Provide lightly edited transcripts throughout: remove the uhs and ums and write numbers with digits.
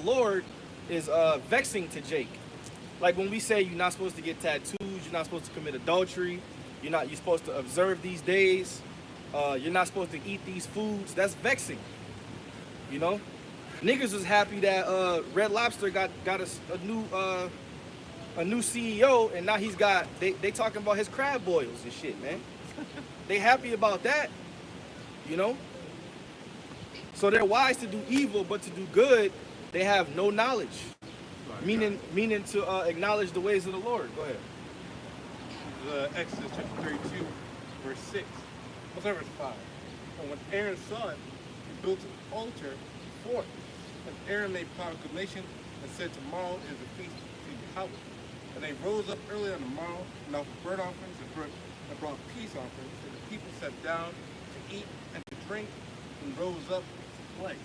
Lord is vexing to Jake. Like when we say you're not supposed to get tattoos, you're not supposed to commit adultery, you're supposed to observe these days, you're not supposed to eat these foods. That's vexing. You know, niggas was happy that Red Lobster got a new CEO, and now they talking about his crab boils and shit, man. They happy about that, you know. So they're wise to do evil, but to do good, they have no knowledge. Meaning to acknowledge the ways of the Lord. Go ahead. Exodus chapter 32, verse 6. What's that, verse 5? And when Aaron saw it, he built an altar for it. And Aaron made proclamation and said, tomorrow is the feast to Yahweh. And they rose up early on the morrow and offered burnt offerings and brought peace offerings. And the people sat down to eat and to drink and rose up to play.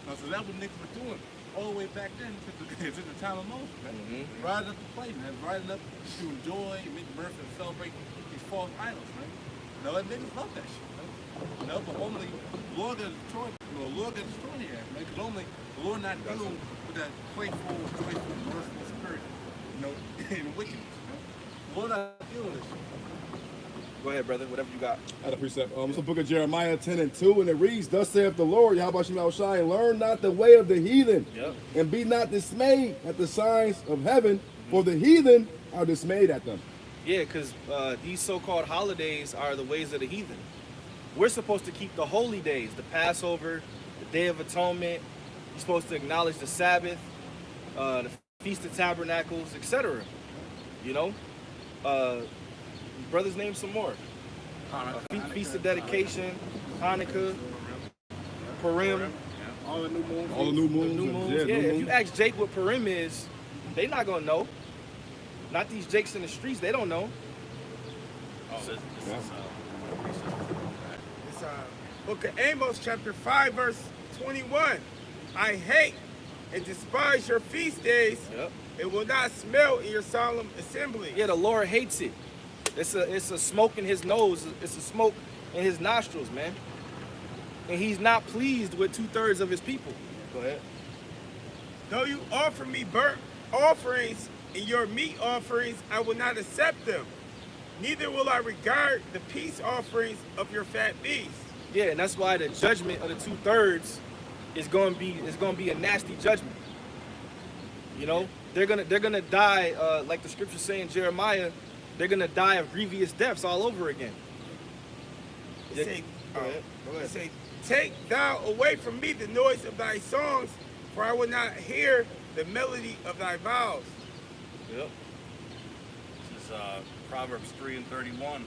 Now, so that's what niggas were doing all the way back then to the time of Moses, man. Mm-hmm. Riding up to play, man. Riding up to enjoy, make mirth, and celebrate these false idols, man. You know, niggas love that shit, man. You know, but only the Lord got destroyed. The Lord got destroyed here, man. Because only the Lord not dealing with that playful, joyful, merciful spirit, you know, in wickedness, man. The Lord not dealing with this shit. Go ahead, brother. Whatever you got. I had a precept. It's the book of Jeremiah 10:2, and it reads, thus saith the Lord, Yahweh Shemel Shai, learn not the way of the heathen, and be not dismayed at the signs of heaven, for the heathen are dismayed at them. Yeah, because these so-called holidays are the ways of the heathen. We're supposed to keep the holy days, the Passover, the Day of Atonement. You're supposed to acknowledge the Sabbath, the Feast of Tabernacles, etc. You know? Brothers, name some more. Feast of Dedication, Hanukkah, Purim. All the new moons. All the new moons. Yeah, New if moons. you ask Jake what Purim is, they not gonna know. Not these Jakes in the streets, they don't know. It's Book of Amos, chapter 5, verse 21. I hate and despise your feast days. Yep. It will not smell in your solemn assembly. Yeah, the Lord hates it. It's a smoke in his nose. It's a smoke in his nostrils, man. And he's not pleased with 2/3 of his people. Go ahead. Though you offer me burnt offerings and your meat offerings, I will not accept them. Neither will I regard the peace offerings of your fat beasts. Yeah, and that's why the judgment of the 2/3 is going to be a nasty judgment. You know, they're gonna die like the scriptures say in Jeremiah. They're gonna die of grievous deaths all over again. It say, Go ahead. it say, take thou away from me the noise of thy songs, for I will not hear the melody of thy vows. Yep. This is Proverbs 3:31.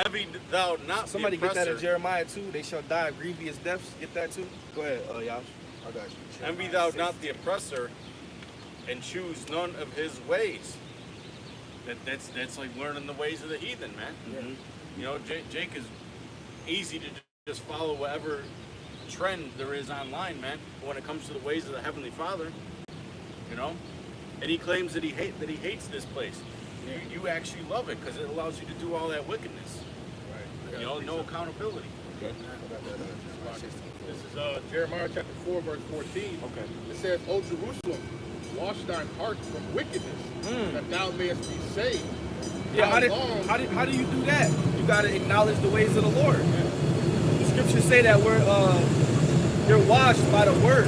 Envy thou not Somebody the get that in oppressor. Jeremiah too. They shall die of grievous deaths. Get that too. Go ahead, Yash. I got you. Envy thou not the oppressor, and choose none of his ways. That's like learning the ways of the heathen, man. Mhm. You know, Jake is easy to just follow whatever trend there is online, man. When it comes to the ways of the Heavenly Father, you know, and he claims that he hates this place. You actually love it because it allows you to do all that wickedness. Right. You know, no accountability. Okay. This is Jeremiah chapter 4, verse 14. Okay. It says, O Jerusalem, wash thine heart from wickedness, that thou mayest be saved. Yeah, how long- do you do that? You gotta acknowledge the ways of the Lord. The scriptures say that you're washed by the word.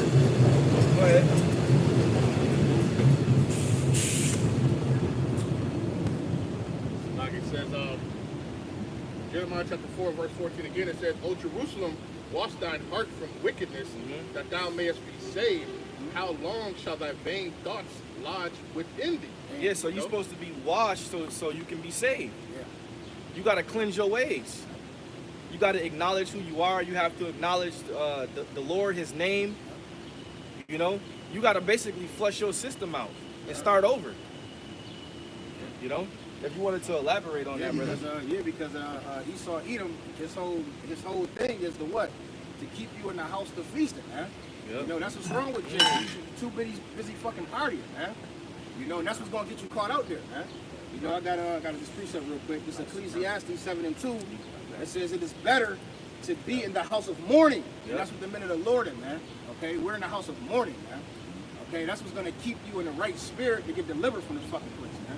Go ahead. Like it says, Jeremiah chapter 4, verse 14 again, it says, O Jerusalem, wash thine heart from wickedness, that thou mayest be saved. How long shall thy vain thoughts lodge within thee? Yeah, so you're supposed to be washed so you can be saved. Yeah. You gotta cleanse your ways. You gotta acknowledge who you are. You have to acknowledge the Lord, His name. You know, you gotta basically flush your system out and start over. You know, if you wanted to elaborate on that, brother. Because Esau Edom, his whole thing is to what? To keep you in the house to feasting, man. Yep. You know, that's what's wrong with you. You're too busy fucking partying, man. You know, and that's what's gonna get you caught out there, man. You know, I got this precept real quick. This Ecclesiastes 7:2. It says it is better to be in the house of mourning. Yep. And that's what the men of the Lord in, man. Okay, we're in the house of mourning, man. Okay, that's what's gonna keep you in the right spirit to get delivered from this fucking place, man.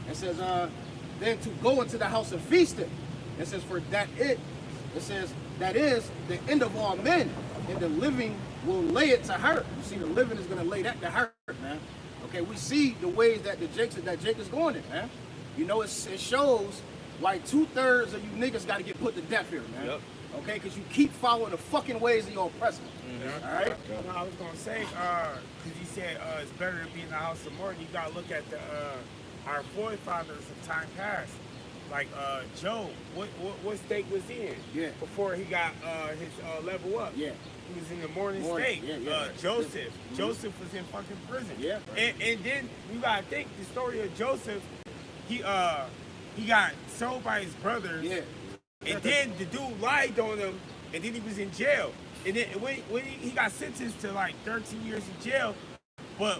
It says, then to go into the house of feasting. It says, for that it says, that is the end of all men, and the living will lay it to her. You see, the living is gonna lay that to her, man. Okay, we see the ways that Jake is going in, man. You know, it shows why 2/3 of you niggas gotta get put to death here, man. Yep. Okay, because you keep following the fucking ways of your oppressor. All right? No, I was gonna say, because you said it's better to be in the house of mourning. You gotta look at our forefathers of time past, like Job. What state was he in? Yeah. Before he got his level up. Yeah. He was in the mourning Mourning, state. yeah. Joseph. Joseph was in fucking prison. Yeah. And then you gotta think the story of Joseph. He got sold by his brothers. Yeah. And then the dude lied on him, and then he was in jail. And then when he got sentenced to like 13 years in jail, but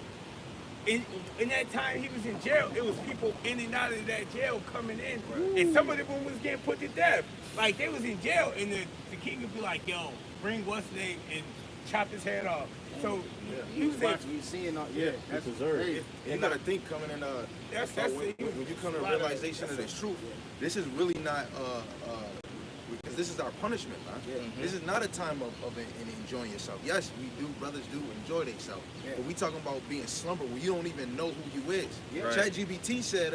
in that time he was in jail, it was people in and out of that jail coming in, and some of them was getting put to death. Like they was in jail, and the king would be like, "Yo, bring what's his name and chop his head off." So he was in. You seeing, that's deserved. You gotta think coming in That's when you come to a lot of- realization of this truth, this is really not because this is our punishment, man. Yeah. This is not a time of enjoying yourself. Yes, we do, brothers do enjoy themselves, but we talking about being slumber where you don't even know who you is. Yeah. Right. ChatGPT said,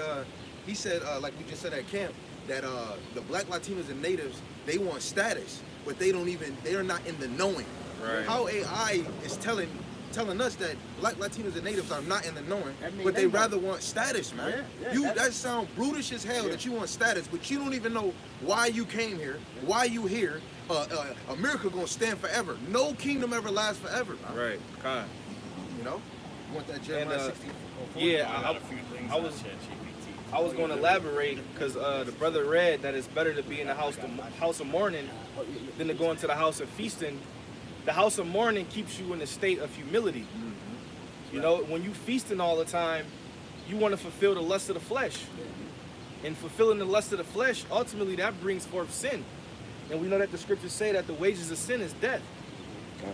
he said, like we just said at camp, that the Black Latinos and Natives, they want status, but they are not in the knowing. Right. How AI is telling us that Black Latinos and Natives are not in the knowing, That mean but they they know. rather want status, man. Yeah, That sound brutish as hell that you want status, but you don't even know why you came here, why you here. America gonna stand forever. No kingdom ever lasts forever, man. Right. Con. You know? You want that Jeremiah 16? Yeah, I was going to elaborate because the brother read that it's better to be in the house of mourning than to go into the house of feasting. The house of mourning keeps you in a state of humility. You know, when you feasting all the time, you want to fulfill the lust of the flesh. And fulfilling the lust of the flesh, ultimately that brings forth sin. And we know that the scriptures say that the wages of sin is death.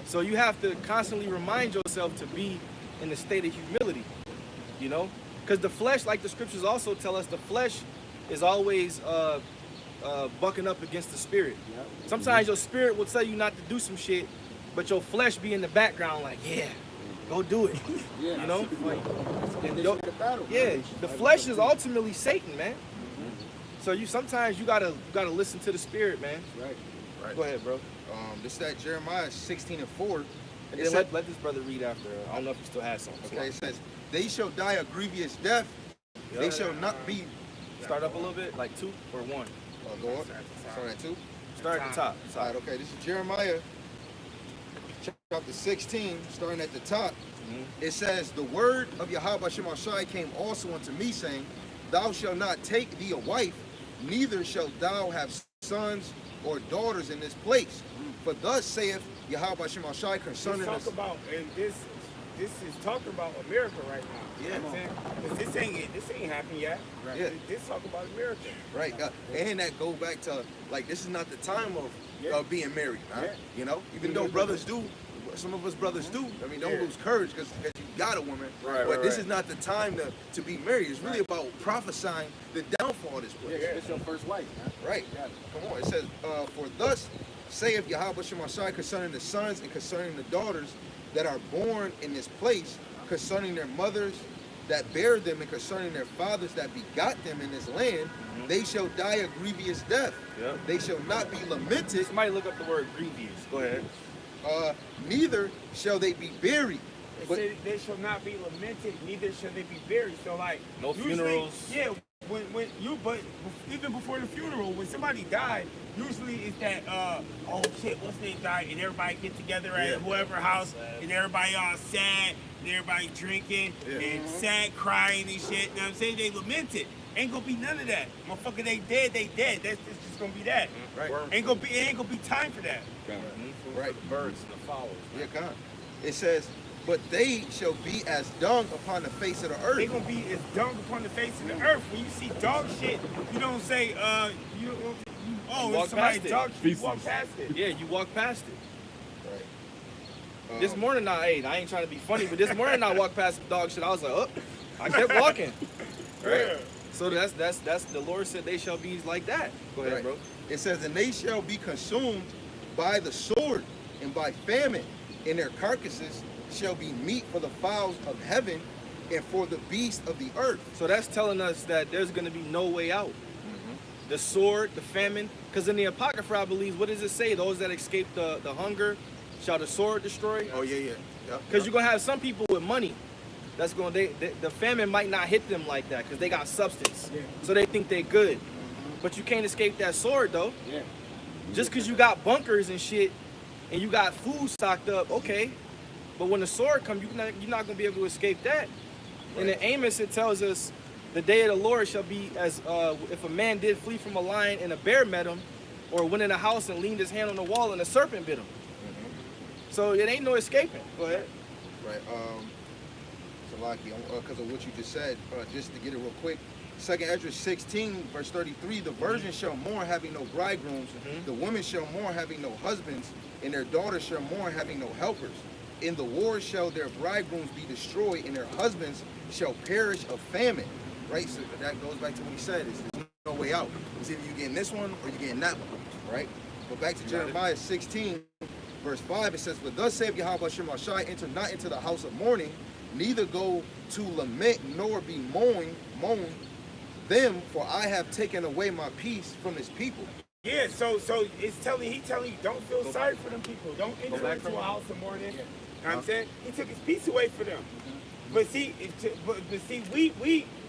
So you have to constantly remind yourself to be in a state of humility, you know? Because the flesh, like the scriptures also tell us, the flesh is always bucking up against the spirit. Sometimes your spirit will tell you not to do some shit, but your flesh be in the background like, yeah, go do it. Yeah. You know? And the battle. Yeah, the flesh is ultimately Satan, man. So sometimes you gotta listen to the spirit, man. Right. Go ahead, bro. This is that Jeremiah 16:4. And It then said- let this brother read after. I don't know if he still has something. Okay, it says, they shall die a grievous death. They shall not be. Start up a little bit, like 2 or 1. Go on. Start at 2. Start at the top. All right, okay, this is Jeremiah chapter 16, starting at the top. It says, the word of Yahweh Shemashai came also unto me, saying, thou shalt not take thee a wife, neither shalt thou have sons or daughters in this place. For thus saith Yahweh Shemashai concerning Let's us. talk about, and this is talking about America right now. You know what I'm saying? 'Cause this ain't happened yet. Right. Yeah. This talk about America. Right, and that go back to, like, this is not the time of being married, man. Yeah. You know, even though brothers do, some of us brothers do. I mean, don't lose courage because you got a woman. Right, but right, this right. is not the time to be married. It's really about prophesying the downfall of this place. It's your first wife, man. Right. Come on. It says, for thus saith Yahweh Shemashai concerning the sons and concerning the daughters that are born in this place, concerning their mothers that bear them, and concerning their fathers that begot them in this land, they shall die a grievous death. Yep. They shall not be lamented, Somebody look up the word grievous. Go ahead. neither shall they be buried. It But said they shall not be lamented, neither shall they be buried. So like No usually- funerals. Yeah, but even before the funeral, when somebody died, usually it's that oh shit, what's name died, and everybody get together at whoever house, and everybody all sad, and everybody drinking and sad, crying and shit. You know what I'm saying? They lament it. Ain't gonna be none of that. Motherfucker, they dead. That's just gonna be that. Right. It ain't gonna be time for that. right. Birds and the fowls. Yeah, God. It says, but they shall be as dung upon the face of the earth. They gonna be as dung upon the face of the earth. When you see dog shit, you don't say, You oh, walk it's somebody past it. dog shit. You walk past it. Yeah, you walk past it. Right. This morning, I ain't trying to be funny, but this morning I walked past some dog shit. I was like, oh, I kept walking. Right. So that's the Lord said they shall be like that. Go ahead, Right. bro. It says, and they shall be consumed by the sword and by famine, and their carcasses shall be meat for the fowls of heaven and for the beasts of the earth. So that's telling us that there's going to be no way out. The sword, the famine, because in the Apocrypha, I believe, what does it say? Those that escape the hunger shall the sword destroy? Oh yeah. Because you're going to have some people with money that's going to, the famine might not hit them like that because they got substance. So they think they're good. But you can't escape that sword, though. Yeah. Just because you got bunkers and shit and you got food stocked up, okay. But when the sword comes, you're not going to be able to escape that. And in Amos, it tells us, the day of the Lord shall be as if a man did flee from a lion and a bear met him, or went in a house and leaned his hand on the wall and a serpent bit him. So it ain't no escaping. Go ahead. Right. Salaki, because of what you just said, just to get it real quick. 2nd Ezra 16, verse 33, the virgins shall mourn having no bridegrooms, the women shall mourn having no husbands, and their daughters shall mourn having no helpers. In the war shall their bridegrooms be destroyed, and their husbands shall perish of famine. Right? So that goes back to what he said, is there's no way out. It's either you're getting this one or you're getting that one. Right? But back to Jeremiah 16, verse 5, it says, but thus saith Yahweh Shema Shai, enter not into the house of mourning, neither go to lament, nor be moan them, for I have taken away my peace from this people. Yeah, so it's telling you, don't feel sorry for them people. Don't enter into a house of mourning. You know what I'm saying? He took his peace away for them. But see,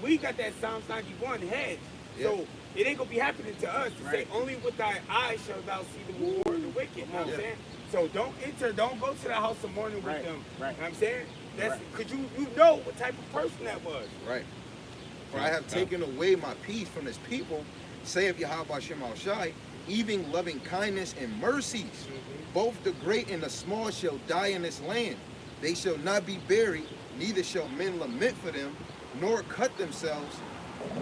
we got that Psalms 91 hedge. So it ain't gonna be happening to us to say, only with thy eyes shall thou see the reward of the wicked. You know what I'm saying? So don't go to the house of mourning with them. You know what I'm saying? That's because you know what type of person that was. Right. For I have taken away my peace from this people, saith Yahweh Shema Shai, even loving kindness and mercies. Both the great and the small shall die in this land. They shall not be buried, neither shall men lament for them, nor cut themselves,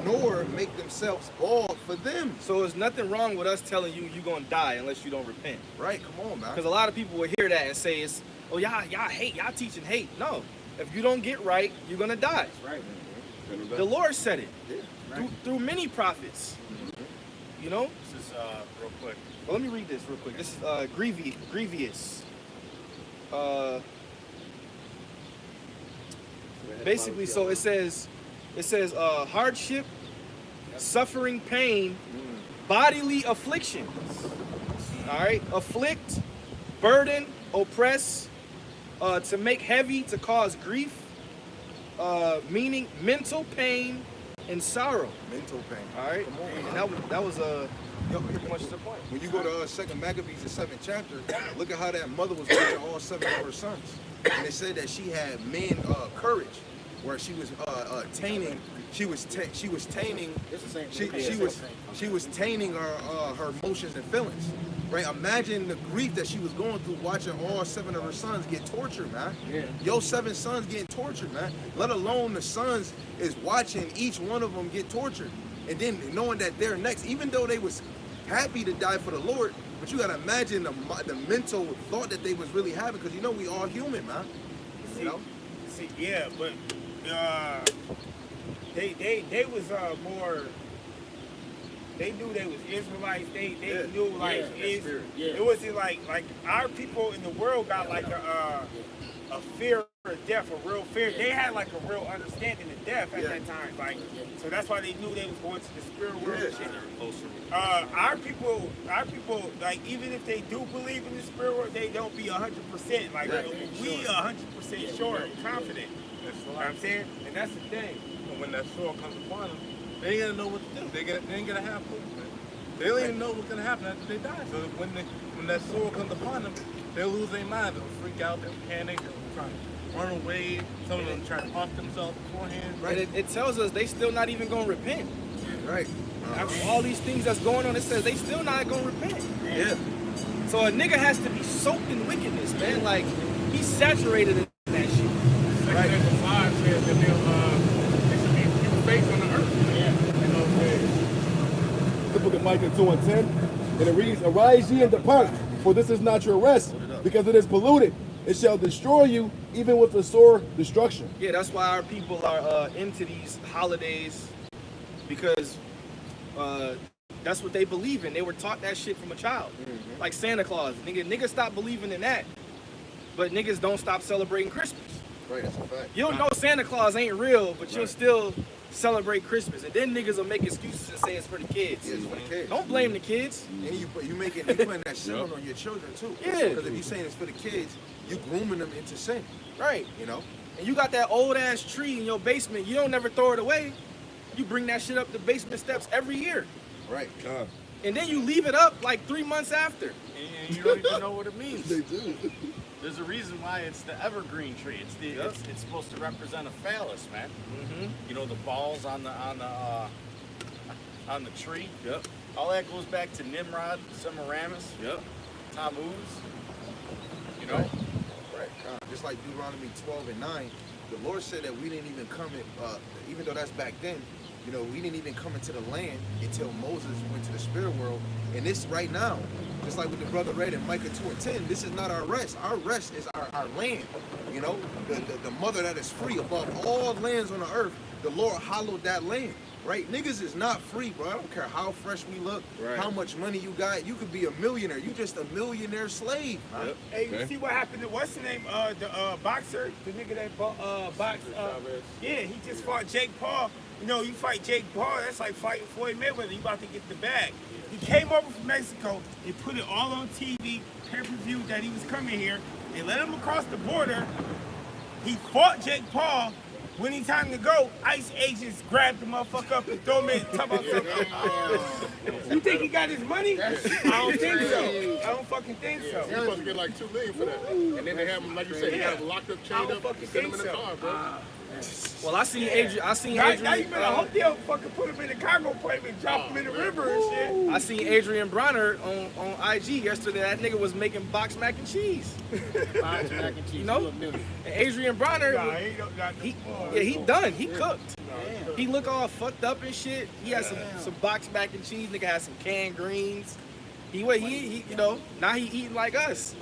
nor make themselves bald for them. So there's nothing wrong with us telling you you're going to die unless you don't repent. Right, come on, man. Because a lot of people will hear that and say, it's, oh, y'all hate, y'all teaching hate. No. If you don't get right, you're going to die. Right. The Lord said it through many prophets. You know? This is real quick. Well, let me read this real quick. This is Grievous. Basically, so it says hardship, suffering, pain, bodily affliction. All right, afflict, burden, oppress, to make heavy, to cause grief, meaning mental pain and sorrow. Mental pain. All right, Come on, and that was pretty much the point. When you go to 2nd Maccabees, the 7th chapter, look at how that mother was watching all 7 of her sons. And it said that she had men courage, where she was tainting. She was tainting. She was tainting her emotions and feelings. Right? Imagine the grief that she was going through watching all 7 of her sons get tortured, man. Yeah. Your 7 sons getting tortured, man. Let alone the sons is watching each one of them get tortured. And then knowing that they're next, even though they was happy to die for the Lord, but you gotta imagine the mental thought that they was really having, because you know we all human, man. You know? See, yeah, but they was more. They knew they was Israelites. They knew like it wasn't like our people in the world got like a fear of death, a real fear. They had like a real understanding of death at that time. Like so that's why they knew they was going to the spirit world and shit. Our people, like even if they do believe in the spirit world, they don't be 100%. Like we 100% sure and confident. You know what I'm saying? And that's the thing. And when that sword comes upon them, they ain't gonna know what to do. They ain't gonna have hope, man. They don't even know what's gonna happen after they die. So when that sword comes upon them, they'll lose their mind. They'll freak out. They'll panic. They'll try to run away. Some of them try to off themselves beforehand. Right. It tells us they still not even gonna repent. Right. After all these things that's going on, it says they still not gonna repent. Yeah. So a nigga has to be soaked in wickedness, man. Like he's saturated in that shit. Right. The 5 says that they should be few faith on the earth. You know what I'm saying? The book of Micah 2:10, and it reads, arise ye and depart, for this is not your rest, because it is polluted. it shall destroy you, even with a sore destruction. Yeah, that's why our people are into these holidays, because that's what they believe in. They were taught that shit from a child. Like Santa Claus. Niggas stop believing in that. But niggas don't stop celebrating Christmas. Right, that's a fact. You don't know Santa Claus ain't real, but you'll still celebrate Christmas. And then niggas will make excuses and say it's for the kids. Yeah, it's for the kids. Don't blame the kids. And you putting that sin on your children too. Yeah. Because if you're saying it's for the kids, you grooming them into sin. Right. You know. And you got that old ass tree in your basement. You don't never throw it away. You bring that shit up the basement steps every year. Right. And then you leave it up like 3 months after. And you don't even know what it means. They do. There's a reason why it's the evergreen tree. It's the it's supposed to represent a phallus, man. You know, the balls on the tree. Yep. All that goes back to Nimrod, Semiramis, Yep. Tammuz. You know. Right. Just like Deuteronomy 12:9, the Lord said that we didn't even come in, even though that's back then, you know, we didn't even come into the land until Moses went to the spirit world. And this right now, just like what the brother read in Micah 2:10, this is not our rest. Our rest is our land. You know, the mother that is free above all lands on the earth. The Lord hallowed that land. Right? Niggas is not free, bro. I don't care how fresh we look, how much money you got. You could be a millionaire. You just a millionaire slave. Huh? Yep. Hey, you see what happened to what's the name? The boxer, the nigga that boxed. Yeah, he just fought Jake Paul. You know, you fight Jake Paul, that's like fighting Floyd Mayweather. You about to get the bag. He came over from Mexico. They put it all on TV, pay-per-view that he was coming here. They let him across the border. He fought Jake Paul. When he time to go, ICE agents grabbed the motherfucker up and throw him in. Talk about something. You think he got his money? I don't think so. I don't fucking think so. You're supposed to get like $2 million for that. And then they have him, like you said, they have him locked up, I chained don't up, fucking send him think in the so. car, bro. Well, I seen Adrian. Now you better hope they don't fucking put him in the cargo plane and drop him in the river and shit. I seen Adrian Bronner on IG yesterday. That nigga was making box mac and cheese. Box mac and cheese. You know? And Adrian Bronner, he done. He cooked. He look all fucked up and shit. He had some box mac and cheese. Nigga had some canned greens. He you know, now he eating like us.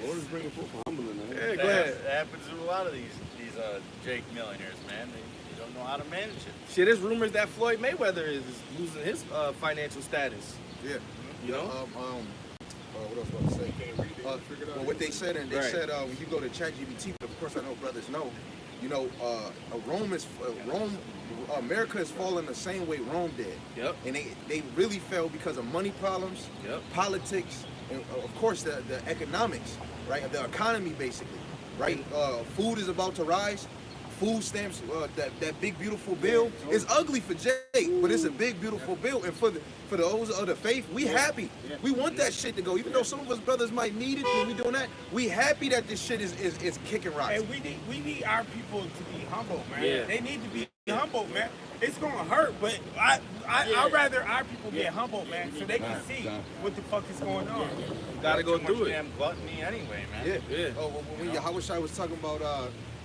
Lord is bringing forth humbling, man. Yeah, go ahead. That happens to a lot of these Jake millionaires, man. They don't know how to manage it. Shit, there's rumors that Floyd Mayweather is losing his financial status. Yeah. You know? What else was I about to say? Well, what they said, and they said when you go to ChatGPT, but of course I know brothers know, you know, America is falling the same way Rome did. Yep. And they really fell because of money problems, politics, and of course the economics, right? The economy basically, right? Food is about to rise. Food stamps, that big beautiful bill is ugly for Jake, but it's a big beautiful bill. And for those of the faith, we happy. We want that shit to go. Even though some of us brothers might need it when we doing that, we happy that this shit is kicking rocks. And we need our people to be humble, man. Yeah. They need to be humble, man. It's gonna hurt, but I'd rather our people get humble, man, so they can see what the fuck is going on. Gotta go through it. Damn gluttony anyway, man. Yeah. Oh, when Yahushua was talking about,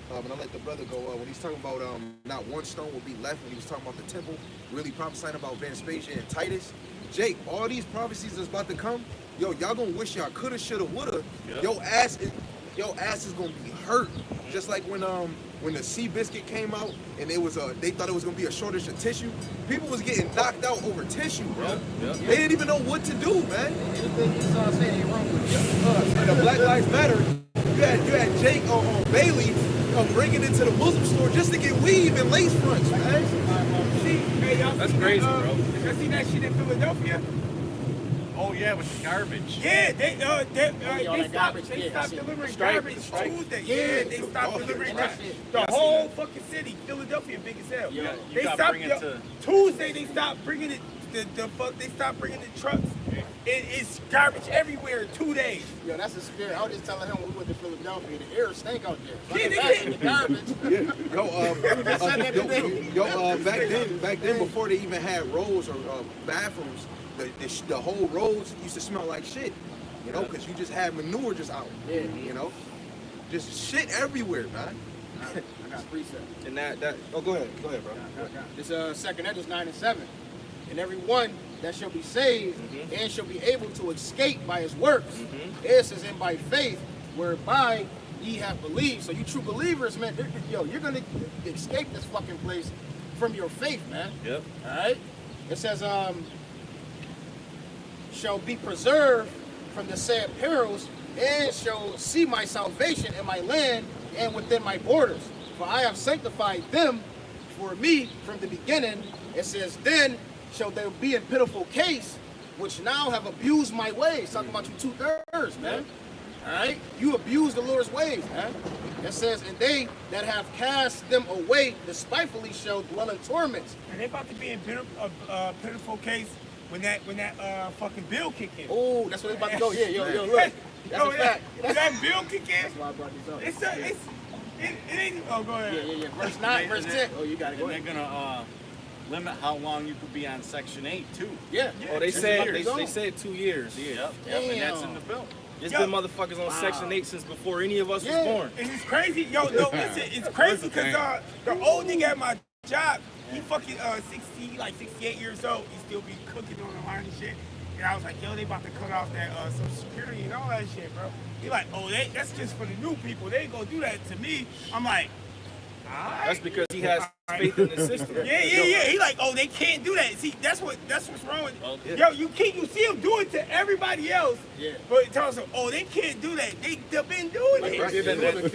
when I let the brother go, when he's talking about not one stone will be left, when he was talking about the temple, really prophesying about Vespasian and Titus. Jake, all these prophecies that's about to come, yo, y'all gonna wish y'all coulda, shoulda, woulda. Your ass is gonna be hurt. Just like when the Sea Biscuit came out and it was they thought it was gonna be a shortage of tissue. People was getting knocked out over tissue, bro. They didn't even know what to do, man. Anything Esau said ain't wrong with it. The Black Lives Matter. You had Jake on Bailey bringing it to the Muslim store just to get weave and lace fronts, man. That's crazy, bro. Y'all see that shit in Philadelphia? Oh yeah, with the garbage. Yeah, they that stopped garbage, yeah, I see it. delivering garbage Tuesday. Yeah, they stopped delivering garbage. The whole fucking city, Philadelphia, big as hell. You They gotta stopped bring it to. Tuesday. They stopped bringing it. They stopped bringing the trucks. It's garbage everywhere in 2 days. Yo, that's the spirit. I was just telling him when we went to Philadelphia, the air stank out there. Yeah, they Fucking did. the garbage. Back then, before they even had roads or bathrooms, the whole roads used to smell like shit, you know, because you just had manure just out, you know, just shit everywhere, man. I got precept. And that. Oh, go ahead, bro. This second Edges 9 and 7. and every one that shall be saved and shall be able to escape by his works. It says, and by faith, whereby ye have believed. So you true believers, man, yo, you're gonna escape this fucking place from your faith, man. Yep. All right. It says, shall be preserved from the said perils, and shall see my salvation in my land and within my borders. For I have sanctified them for me from the beginning. It says, then shall there be in pitiful case, which now have abused my ways. Talking about you 2/3, man. All right, you abuse the Lord's ways, man. It says, and they that have cast them away despitefully shall dwell in torments. And they about to be in pitiful case when that fucking bill kick in. Oh, that's where they about to go. Yeah, yo, look. That's a fact. When that bill kick in, That's why I brought this up. it ain't. Oh, go ahead. Yeah. Verse 9, verse 10. Oh, you got it. Go And they're ahead. gonna limit how long you could be on Section 8 too. Yeah. Oh, they It's said about to go. they said 2 years. Yeah. Yep, and that's in the bill. There's Yo. been motherfuckers on Section 8 since before any of us Yeah. was born. And it's crazy, yo, no, listen, it's crazy because the old nigga at my job, he fucking 68 years old, he still be cooking on the line and shit. And I was like, yo, they about to cut off that Social Security and all that shit, bro. He like, oh, that's just for the new people. They ain't gonna do that to me. I'm like, alright. That's because he has faith in the system. Yeah. He like, oh, they can't do that. See, that's what's wrong with. Yo, you see them do it to everybody else. Yeah. But it tells them, oh, they can't do that. They've been doing Like, it. they've been doing it.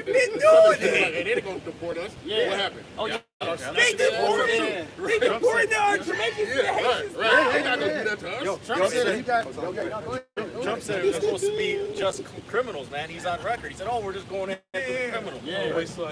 Been doing it. Hey, they're gonna deport us. Yeah. What happened? Oh, yeah. They deported Yeah. They deported the Jamaicans to the Yeah, Haitians. right. They not gonna do that to us. Trump said he got. Okay, go ahead. Trump said it was supposed to be just criminals, man. He's on record. He said, "Oh, we're just going after the criminals." Yeah. Wait, so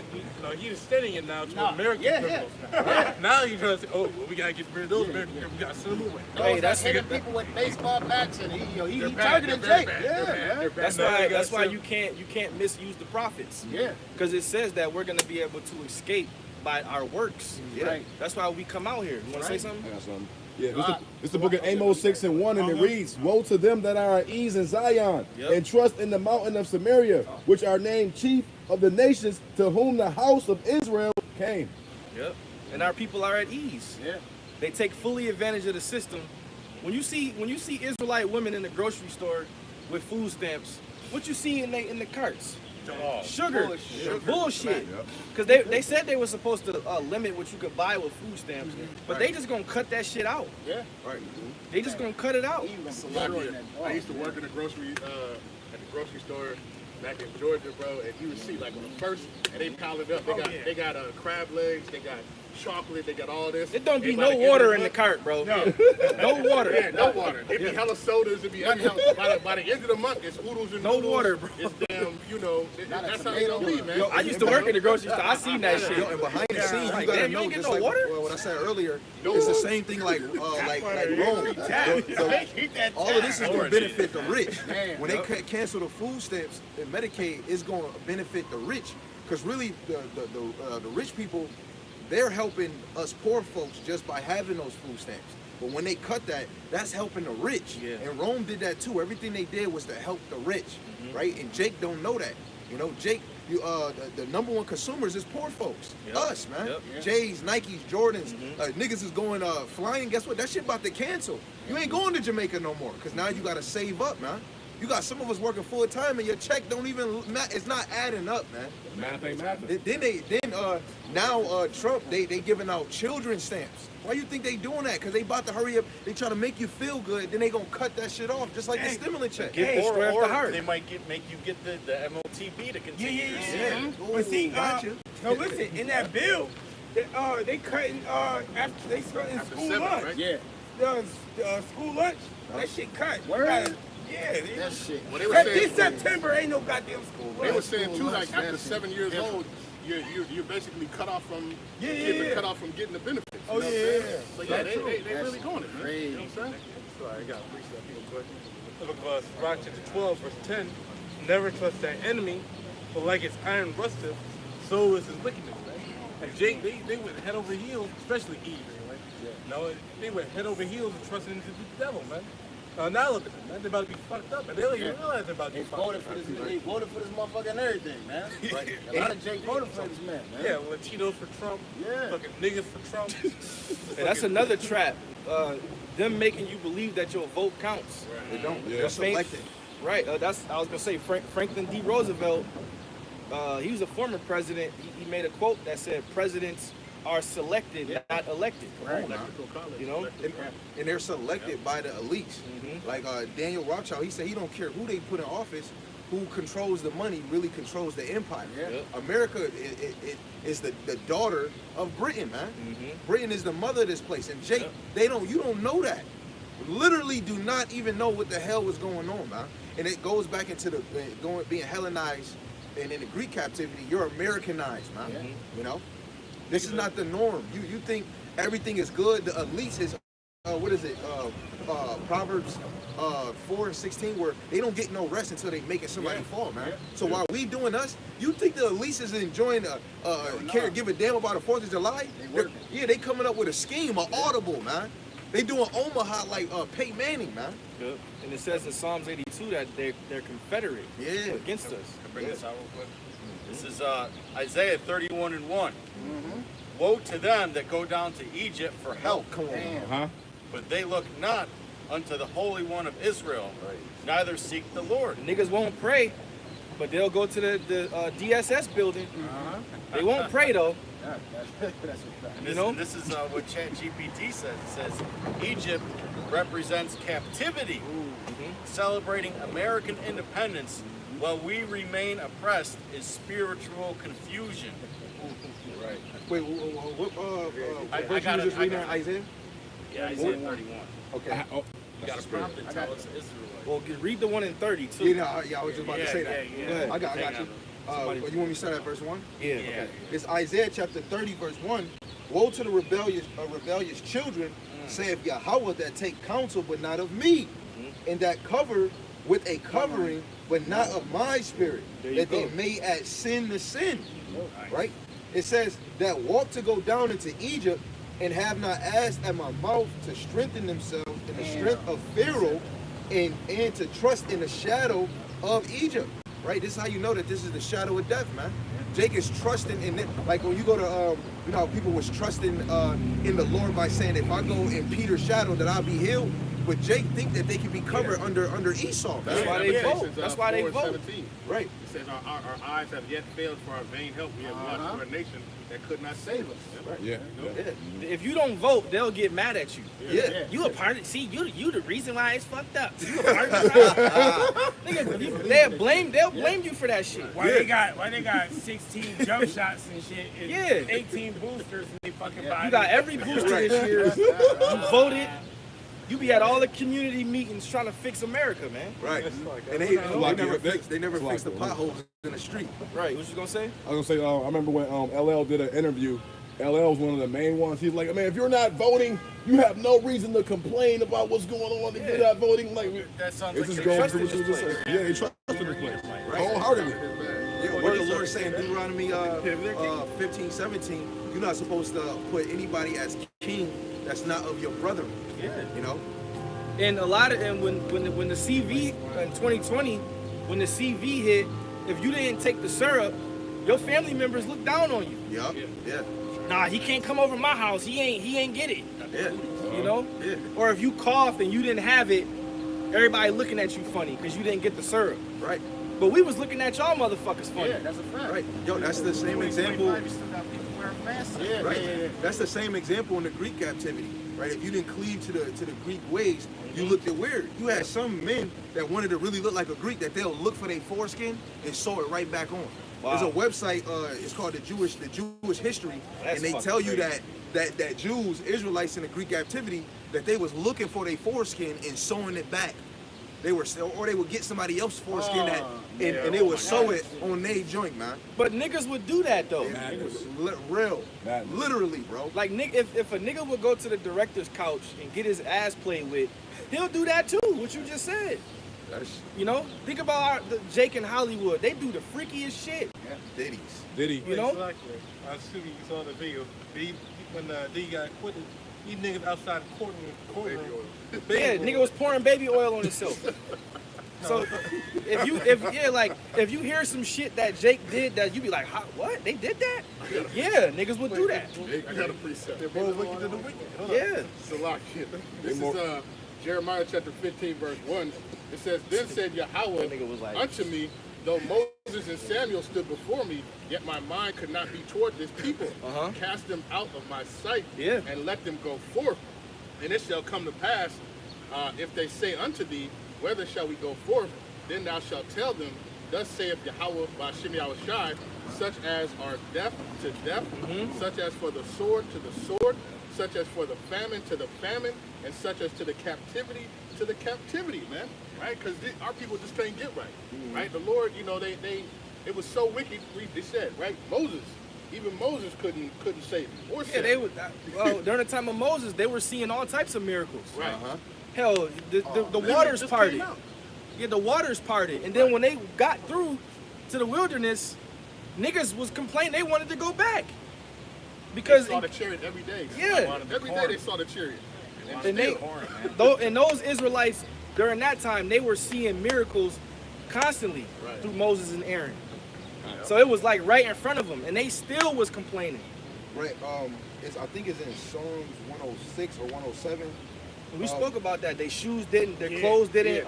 he's extending it now to Nah, American yeah, criminals. Now. Now you're trying to say, oh, well, we gotta get rid of those American criminals. We gotta send them away. Those Hey, that that's hitting people with baseball bats and he They're bad. targeted They're Jake. bad. Yeah, They're bad. man. They're bad. That's why you can't misuse the prophets. Yeah. Because it says that we're gonna be able to escape by our works. Yeah. Right. That's why we come out here. You wanna say something? I got something. Yeah, it's the book of Amos 6:1, and it reads, "Woe to them that are at ease in Zion, Yep. and trust in the mountain of Samaria, which are named chief of the nations, to whom the house of Israel came." Yep. And our people are at ease. Yeah. They take fully advantage of the system. When you see Israelite women in the grocery store with food stamps, what you see in the carts? Sugar. Bullshit. Because they said they were supposed to limit what you could buy with food stamps, but they just gonna cut that shit out. Yeah. Right. They just gonna cut it out. I used to work in a grocery at the grocery store back in Georgia, bro, and you would see like on the first, and they pile it up. They got crab legs, they got chocolate, they got all this. It don't be Everybody no get water it in the up. cart, bro. No. No water. Yeah, no water. It'd be hella sodas. It'd be unhealthy. By the end of the month, it's oodles and No noodles. water, bro. It's damn, that's how it's gonna be, man. Yo, I used to work in the grocery store. I seen that shit. Yo, and behind the scenes, you Like, gotta damn, you know, ain't get just no like water? what I said earlier, it's the same thing like Rome. All of this is going to benefit the rich. When they cancel the food stamps and Medicaid, it's going to benefit the rich. Because really, the rich people, they're helping us poor folks just by having those food stamps. But when they cut that, that's helping the rich. Yeah. And Rome did that too. Everything they did was to help the rich, right? And Jake don't know that. You know, Jake, the number one consumers is poor folks. Yep. Us, man. Yep. J's, Nikes, Jordans. Niggas is going flying. Guess what? That shit about to cancel. You ain't going to Jamaica no more. Because now you got to save up, man. You got some of us working full time and your check don't even, it's not adding up, man. Math ain't math. Now Trump, they giving out children's stamps. Why you think they doing that? Because they about to hurry up. They try to make you feel good. Then they gonna cut that shit off, just like the stimulant check. Hey, straight off the heart. They might make you get the MOTB to continue. Yeah. Oh, But see, gotcha. no, listen, in that bill, they cutting after they cutting school 7, lunch. right? Yeah. The school lunch, that shit cut. Word? Yeah. That shit. Well, they were This saying, September ain't no goddamn school they were lunch. saying too, like after 7 years old, you're basically cut off from cut off from getting the benefits. Oh, you know what I'm saying? yeah. So yeah, they really going it, man. Crazy. You know what I'm saying? Sorry, I got a precept real quick. The book of Sirach chapter 12, verse 10. Never trust thy enemy, for like its iron rusteth, so is his wickedness, man. Like Jake, they went head over heels, especially Eve, right? Yeah. No, they went head over heels and trusted into the devil, man. Now look at them, man. They're about to be fucked up, and they don't even realize they're about to They be fucked voted up. for this. They voted for this motherfucker and everything, man. Right? A lot of Jake voted for this man, man. Yeah, Latinos for Trump. Yeah. Fucking niggas for Trump. And that's another trap. Them making you believe that your vote counts. They don't. Yeah. They're selected. Right. I was gonna say Franklin D. Roosevelt. He was a former president. He made a quote that said, "Presidents are selected, not elected." Right. Electrical college. You know. And they're selected by the elites. Like Daniel Rothschild, he said he don't care who they put in office, who controls the money really controls the empire. Yeah. America is the daughter of Britain, man. Britain is the mother of this place. And Jake, you don't know that. Literally do not even know what the hell was going on, man. And it goes back into the being Hellenized, and in the Greek captivity, you're Americanized, man. Yeah. You know? This is not the norm. You think everything is good. The elites is what is it? Proverbs 4:16, where they don't get no rest until they making somebody fall, man. So while we doing us, you think the elites is enjoying give a damn about the 4th of July? They coming up with a scheme, an audible, man. They doing Omaha like Peyton Manning, man. Yep. And it says in Psalms 82 that they're Confederate against us. Bring this out real quick. This is Isaiah 31:1. Woe to them that go down to Egypt for help, Come on. Huh? but they look not unto the Holy One of Israel, neither seek the Lord. Niggas won't pray, but they'll go to the DSS building. They won't pray though. That's a fact. And You know? this is what ChatGPT says. It says Egypt represents captivity, celebrating American independence, while we remain oppressed is spiritual confusion. Right. Wait, what I verse got you it, just I reading? got it. Isaiah? Yeah, Isaiah 31. Okay. You got a prompt to tell us Israelite. Well, read the one in 30 too. Yeah, I was just about to say that. Yeah. Go ahead. I got Hang you. on. Somebody- You want me to start at verse 1? Yeah. Yeah. It's Isaiah chapter 30, verse 1. Woe to the rebellious children, saith Yahweh, that take counsel, but not of me, and that cover with a covering, but not of my spirit, There you that they go. may add sin to sin. Right? It says that walk to go down into Egypt, and have not asked at my mouth to strengthen themselves in the strength of Pharaoh, and to trust in the shadow of Egypt. Right? This is how you know that this is the shadow of death, man. Jake is trusting in it. Like when you go to, you know, how people was trusting in the Lord by saying, if I go in Peter's shadow, that I'll be healed. But Jake think that they can be covered under Esau, man. That's why they Yeah, vote. it says, That's why they vote. 4:17. Right. It says our eyes have yet failed for our vain help. We have watched for a nation that could not save us. Yeah. Yeah. If you don't vote, they'll get mad at you. Yeah. You a part of you the reason why it's fucked up. You a part of the problem. They'll blame you for that shit. Why they got 16 jump shots and shit and Yeah. 18 boosters in they fucking body. You got every booster this year. You voted. You be at all the community meetings trying to fix America, man. Right. And they never fix the potholes in the street. Right. What you gonna say? I was gonna say, I remember when LL did an interview. LL was one of the main ones. He's like, man, if you're not voting, you have no reason to complain about what's going on. If you're not voting, like, That sounds it's like just you're going through trusting what you this just said. Yeah, he trusted this place wholeheartedly. Yeah, what the Lord saying, Deuteronomy 15, 17, you're not supposed to put anybody as king that's not of your brethren. Yeah. You know? And when the CV in 2020, when the CV hit, if you didn't take the syrup, your family members look down on you. Yup. Yeah. Nah, he can't come over my house. He ain't get it. Yeah. You know? Yeah. Or if you coughed and you didn't have it, everybody looking at you funny because you didn't get the syrup. Right. But we was looking at y'all motherfuckers funny. Yeah, that's a fact. Right. Yo, that's the same example. 25, you still got people wearing masks. Yeah. That's the same example in the Greek captivity, right? If you didn't cleave to the Greek ways, you looked at weird. You had some men that wanted to really look like a Greek that they'll look for their foreskin and sew it right back on. Wow. There's a website, it's called the Jewish History, That's and they fucking tell you crazy. that Jews, Israelites in the Greek captivity, that they was looking for their foreskin and sewing it back. They were, or they would get somebody else's foreskin and they would sew it on their joint, man. But niggas would do that though. Real, Madness. literally, bro. Like if a nigga would go to the director's couch and get his ass played with, he'll do that too. What you just said. You know, think about the Jake in Hollywood. They do the freakiest shit. Ditties. Did he? You know? Exactly. I'm assuming you saw the video. When D got acquitted You niggas outside the courtroom. Yeah, nigga was pouring baby oil on himself. So if you hear some shit that Jake did that you be like, what? They did that? Yeah, niggas would do that. I got a precept. They're both wicked to the wicked. Hold up. Yeah. Salakia. This is Jeremiah chapter 15, verse 1. It says, Then said Yahweh That nigga was like- unto me, though Moses and Samuel stood before me, yet my mind could not be toward this people. Cast them out of my sight, Yeah. and let them go forth. And it shall come to pass, if they say unto thee, Whether shall we go forth? Then thou shalt tell them, Thus saith Yahweh by Shem Yahushai, such as are deaf to deaf, such as for the sword to the sword, such as for the famine to the famine, and such as to the captivity to the captivity, man. Right? Because our people just can't get right. Right? The Lord, you know, it was so wicked. They said, right? Even Moses couldn't save him or Yeah, save they him. would. During the time of Moses, they were seeing all types of miracles. Right. Hell, the waters just parted. came out. Yeah, the waters parted, and then when they got through to the wilderness, niggas was complaining they wanted to go back because They saw the chariot every day. Yeah. Every day they saw the chariot. and those Israelites during that time they were seeing miracles constantly through Moses and Aaron. So it was like right in front of them, and they still was complaining. Right. I think it's in Psalms 106 or 107. We spoke about that. Their shoes didn't, their clothes didn't,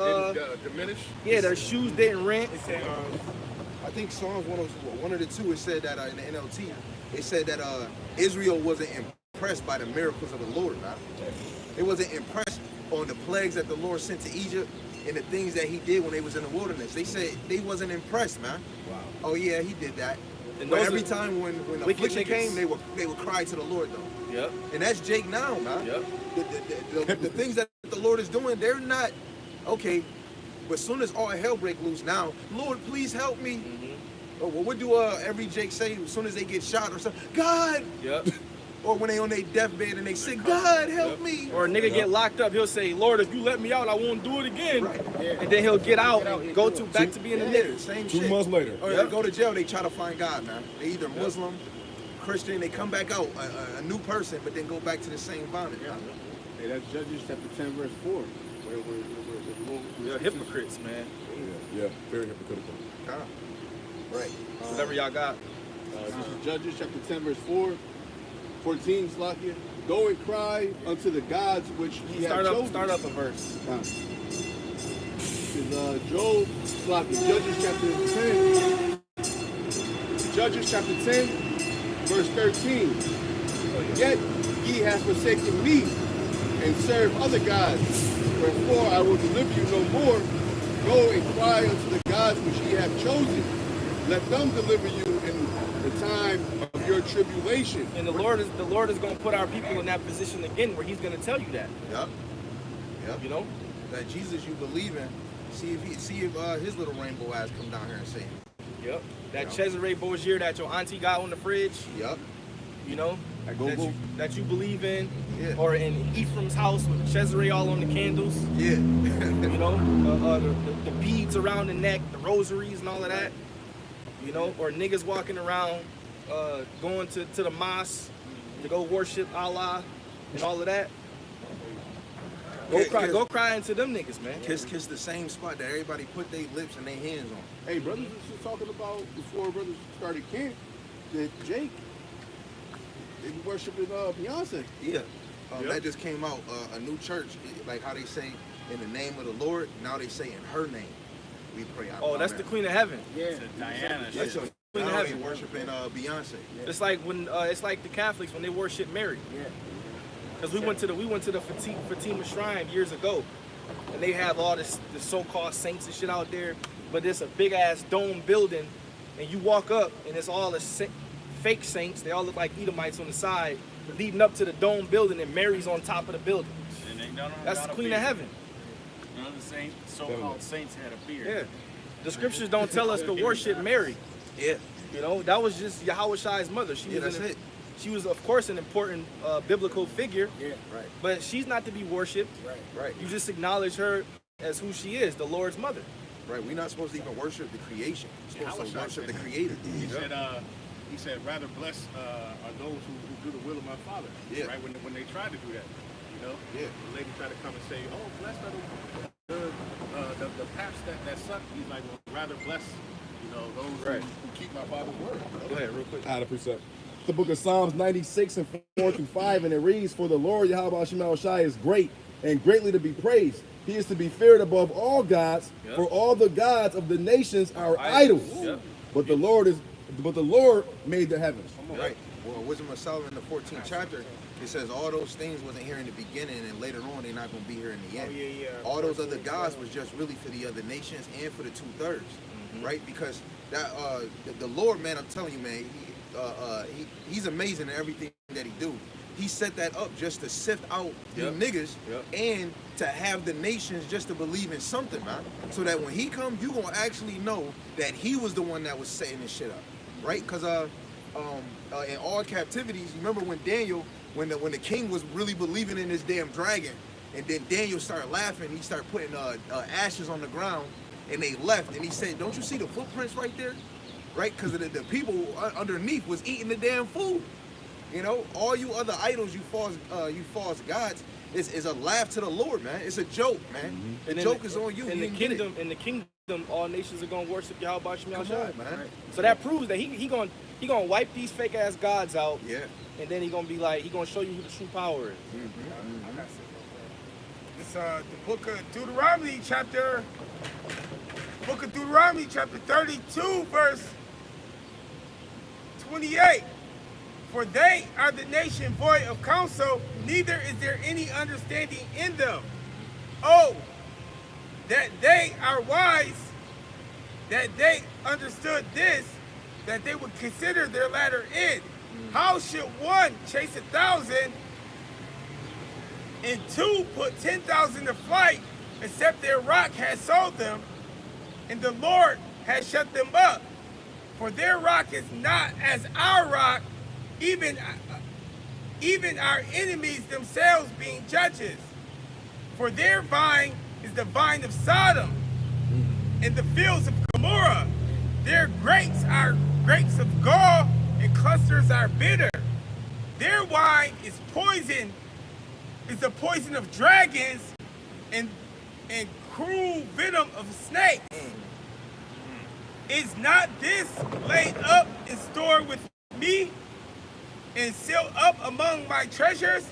diminish. yeah, their shoes didn't rent. They say, I think Psalms 101 of the two, it said that in the NLT, it said that Israel wasn't impressed by the miracles of the Lord, man. It wasn't impressed on the plagues that the Lord sent to Egypt and the things that he did when they was in the wilderness. They said they wasn't impressed, man. Wow. Oh yeah, he did that. And But those every are time when wicked affliction niggas. came, they would cry to the Lord though. Yep. And that's Jake now, man. Yep. The things that the Lord is doing, they're not okay. But as soon as all hell break loose now, Lord, please help me. Oh, well, what do every Jake say as soon as they get shot or something? God. Yep. Or when they on their deathbed and they say, God, help me. Or a nigga get locked up, he'll say, Lord, if you let me out, I won't do it again. Right. And then he'll get out and go back to being a nigga. Same 2 shit. months later. Or they go to jail, they try to find God, man. They either Muslim, Christian, they come back out a new person, but then go back to the same bondage. man. Hey, that's Judges chapter 10, verse 4. They're hypocrites, man. Yeah, very hypocritical. Ah. Right. Whatever y'all got. This is Judges chapter 10, verse 14, Slakia. Go and cry unto the gods which ye have chosen. Start up a verse. This is Job, Slakia, Judges chapter 10, verse 13. Yet ye have forsaken me and serve other gods. Wherefore I will deliver you no more. Go and cry unto the gods which ye have chosen. Let them deliver you in the time of your tribulation. And the Lord is going to put our people in that position again, where He's going to tell you that. Yep. Yep. You know. That Jesus you believe in, see if his little rainbow eyes come down here and say, Yep. That Cesare Borgia that your auntie got on the fridge. yep. You know. Go. That you believe in. Yeah. Or in Ephraim's house with Cesare all on the candles. Yeah. You know, the beads around the neck, the rosaries and all of that. You know, or niggas walking around, going to the mosque to go worship Allah and all of that. Go cry into them niggas, man. Kiss the same spot that everybody put their lips and their hands on. Hey, brothers was just talking about before brothers started camp that Jake, they be worshiping Beyonce. Yeah. That just came out, a new church, like how they say in the name of the Lord, now they say in her name. We pray out. Oh, that's the Queen of Heaven. Yeah. Diana. Yeah. Queen of Now they Heaven. worshiping Beyonce. It's like when it's like the Catholics when they worship Mary. Yeah. Because we went to the Fatima Shrine years ago, and they have all the so-called saints and shit out there, but it's a big ass dome building, and you walk up and it's all the fake saints. They all look like Edomites on the side, leading up to the dome building, and Mary's on top of the building. And they none of them That's got the a Queen beard. of Heaven. None of the so-called saints had a beard. Yeah. The scriptures don't tell us to worship Mary. Yeah. You know, that was just Yahweh Shai's mother. Yeah, that's it. She was, of course, an important biblical figure, Yeah. Right. but she's not to be worshipped. Right. You just acknowledge her as who she is, the Lord's mother. Right. We're not supposed to even worship the creation. We're supposed to worship the Creator. He said, he said, rather blessed are those who do the will of my Father. Yeah. Right? When they tried to do that, you know? Yeah. The lady tried to come and say, oh, blessed are the paps that suck. He's like, well, rather bless, you know, those Right. who keep my Father's word. Go ahead, real quick. Out of precept. The book of Psalms 96 and 4 through 5, and it reads, for the Lord Yahweh Shema Shai is great and greatly to be praised. He is to be feared above all gods, Yep. for all the gods of the nations are idols. Yep. But the Lord made the heavens. Right. Well, Wisdom of Solomon, the 14th chapter, it says all those things wasn't here in the beginning, and later on they're not going to be here in the end. yeah. All those other gods was just really for the other nations and for the 2/3, right? Because that the Lord, man, I'm telling you, man, he's amazing in everything that he do. He set that up just to sift out the Yep. niggas Yep. and to have the nations just to believe in something, man. So that when he come, you gonna actually know that he was the one that was setting this shit up, right? Because in all captivities, remember when Daniel, when the king was really believing in this damn dragon, and then Daniel started laughing, he started putting ashes on the ground, and they left, and he said, "Don't you see the footprints right there?" Right? Because the people underneath was eating the damn food. You know, all you other idols, you false gods, is a laugh to the Lord, man. It's a joke, man. The joke is on you. In You the didn't get it. kingdom, all nations are gonna worship Yahweh Shem Come Shai. on, man. So that proves that he gonna wipe these fake ass gods out, Yeah. and then he gonna show you who the true power is. It's the book of Deuteronomy chapter 32, verse 28. For they are the nation void of counsel, neither is there any understanding in them. Oh, that they are wise, that they understood this, that they would consider their latter end. How should one chase 1,000 and two put 10,000 to flight, except their rock has sold them, and the Lord has shut them up? For their rock is not as our rock, even our enemies themselves being judges. For their vine is the vine of Sodom, and the fields of Gomorrah. Their grapes are grapes of gall, and clusters are bitter. Their wine is poison, is the poison of dragons, and cruel venom of snakes. Is not this laid up and stored with me, and sealed up among my treasures?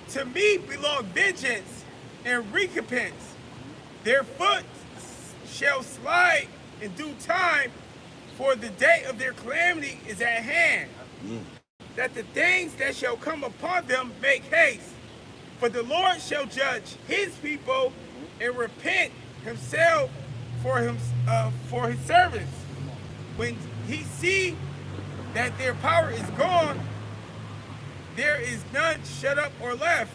To me belong vengeance and recompense. Their foot shall slide in due time, for the day of their calamity is at hand. That the things that shall come upon them make haste. For the Lord shall judge his people and repent himself for his servants. When he see that their power is gone, there is none shut up or left.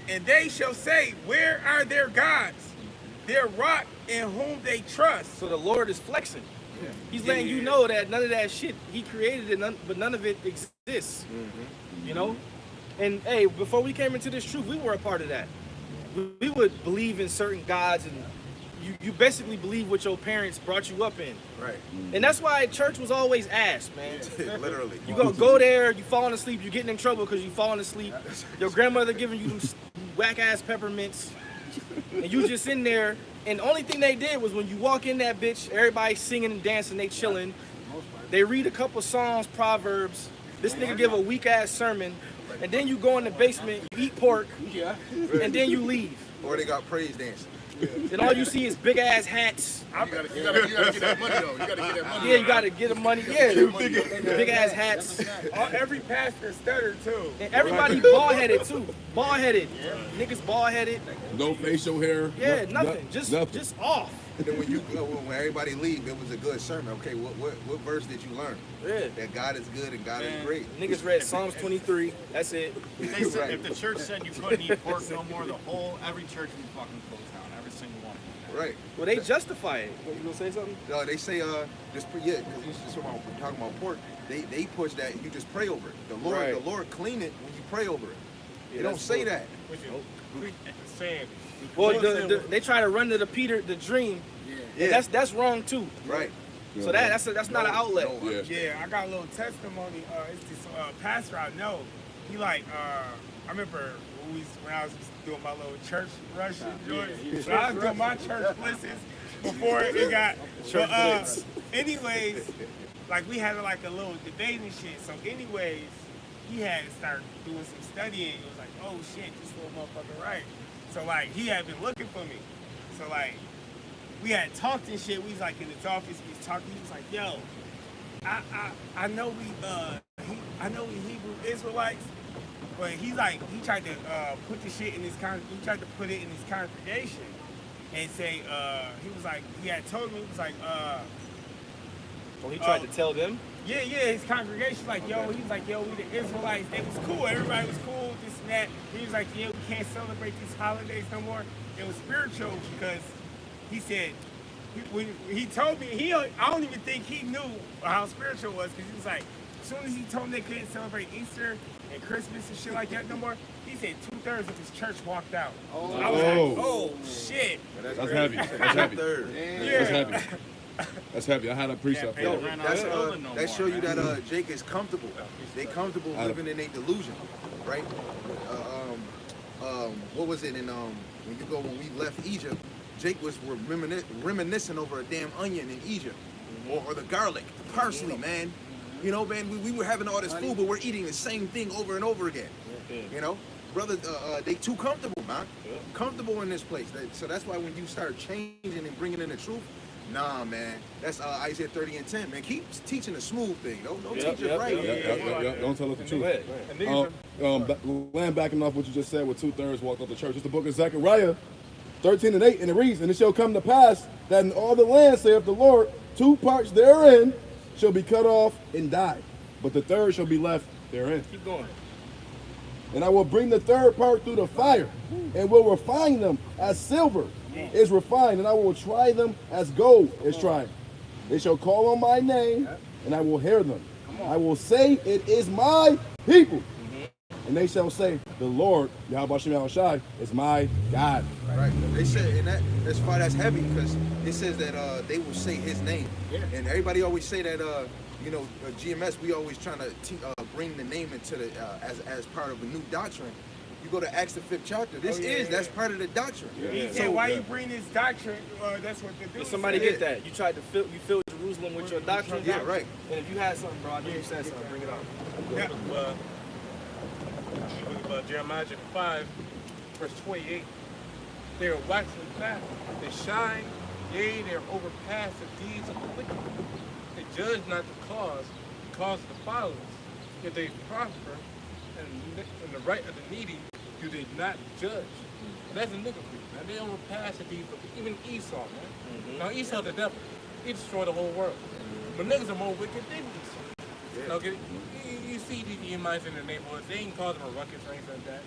And they shall say, where are their gods, their rock in whom they trust? So the Lord is flexing. He's letting you know that none of that shit he created, but none of it exists. You know. And hey, before we came into this truth, we were a part of that. We would believe in certain gods, and you basically believe what your parents brought you up in. Right. And that's why church was always ass, man. Literally. You go there, you falling asleep, you getting in trouble because you falling asleep. Your grandmother giving you them whack ass peppermints, and you just in there. And the only thing they did was when you walk in that bitch, everybody singing and dancing, they chilling. They read a couple songs, proverbs. This nigga give a weak ass sermon, and then you go in the basement, you eat pork, and then you leave. Or they got praise dancing. And all you see is big ass hats. You gotta get that money though. You gotta get that money. Yeah, you gotta get the money. Yeah, big ass hats. Every pastor stuttered too. And everybody bald headed too. Bald headed. Niggas bald headed. No facial hair. Yeah, no- nothing. Just nothing. just off. And then when everybody leave, it was a good sermon. Okay, what verse did you learn? Yeah. That God is good and God is great. Niggas read Psalms 23. That's it. They said, if the church said you couldn't eat pork no more, every church would be fucking closed down. Every single one. Right. Well, they justify it. You gonna say something? No, they say because we're talking about pork. They push that you just pray over it. The Lord clean it when you pray over it. They don't say that. Saying, Well, they try to run to the dream. Yeah. And that's wrong too. Right. So that's not an outlet. Yeah. Yeah, I got a little testimony. It's this pastor I know. He like, I remember when I was doing my little church rush in Georgia. So I was doing my church blitzes before it got. But, anyways, like we had like a little debate and shit. So anyways, he had to start doing some studying. He was like, oh shit, this little motherfucker right. So like he had been looking for me. So like we had talked and shit. We was like in his office. We was talking. He was like, yo, I know we Hebrew Israelites, but he tried to put the shit in his he tried to put it in his congregation and say he was like he had told me he was like So he tried to tell them. yeah, his congregation like yo, he was like yo, we the Israelites, they was cool, everybody was cool, this and that. He was like yeah, we can't celebrate these holidays no more. It was spiritual because he said. When he told me, I don't even think he knew how spiritual it was because he was like, as soon as he told them they couldn't celebrate Easter and Christmas and shit like that no more, he said 2/3 of his church walked out. Oh. I was like, oh shit. That's heavy. That's heavy. Yeah. That's heavy. That's heavy. I had a precept for Yo, that. That show you that Jake is comfortable. They comfortable living in a delusion, right? What was it in when we left Egypt? Jake was reminiscing over a damn onion in Egypt, or the garlic, the parsley, man. You know, man, we were having all this food, but we're eating the same thing over and over again. You know, brother, they too comfortable, man. Comfortable in this place. So that's why when you start changing and bringing in the truth, nah, man, that's Isaiah 30:10, man. Keep teaching the smooth thing. Don't teach it right. Yep. Don't tell us the truth. Land backing off what you just said with 2/3 walked off the church. It's the book of Zechariah 13:8, and it reads, and it shall come to pass that in all the land, saith the Lord, 2 parts therein shall be cut off and die, but the third shall be left therein. Keep going. And I will bring the third part through the fire, and will refine them as silver is refined, and I will try them as gold is tried. They shall call on my name, and I will hear them. I will say, it is my people. And they shall say, the Lord, Yahweh Shem Yahushai, is my God. Right. They said, and that's why that's heavy, because it says that they will say his name. Yeah. And everybody always say that, GMS, we always trying to bring the name into the as part of a new doctrine. You go to Acts the 5th chapter. That's part of the doctrine. Yeah. So why you bring this doctrine? That's what they do. Did somebody get that? You tried to fill Jerusalem with your doctrine. Yeah, right. And if you had something, bro, I know you said something. Bring it out. Yeah. Jeremiah chapter 5, verse 28. They are waxing fat, they shine, yea, they are overpassed the deeds of the wicked. They judge not the cause of the followers, yet they prosper, and the right of the needy do they not judge. And that's a nigga for you, man. They overpass the deeds of even Esau, man. Now Esau the devil, he destroyed the whole world. But niggas are more wicked than Esau. Yeah. Now, you see these Edomites in the neighborhoods, they ain't causing a ruckus or anything like that.